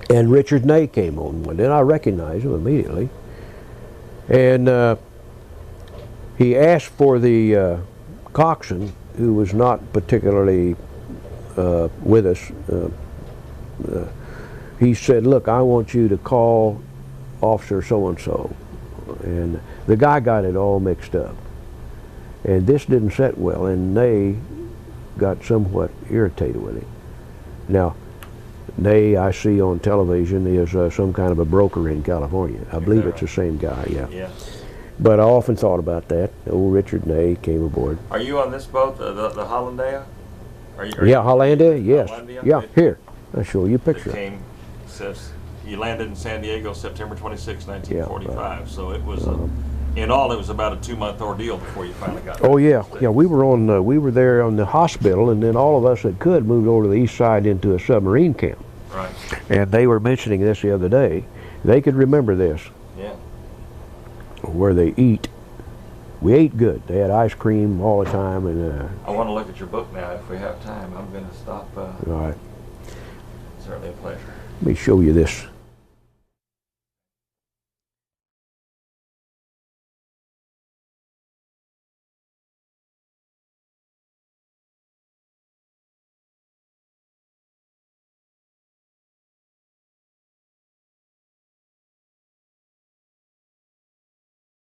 And Richard Ney came on one day, and I recognized him immediately. And he asked for the coxswain, who was not particularly with us. He said, "Look, I want you to call Officer so-and-so." And the guy got it all mixed up. And this didn't set well, and Ney got somewhat irritated with him. Now, Ney, I see on television, is some kind of a broker in California. I believe it's the same guy, yeah. But I often thought about that. Old Richard Ney came aboard. Are you on this boat, the Hollandia? Yeah, Hollandia, yes. Hollandia? Yeah, here. I'll show you a picture. It came, says, you landed in San Diego September 26, 1945. Yeah, so it was, in all, it was about a 2-month ordeal before you finally got there. Oh, yeah. Yeah, we were there on the hospital, and then all of us that could moved over to the east side into a submarine camp. Right. And they were mentioning this the other day. They could remember this. Yeah. Where they eat. We ate good. They had ice cream all the time. And I want to look at your book now if we have time. I'm going to stop. All right. Certainly a pleasure. Let me show you this.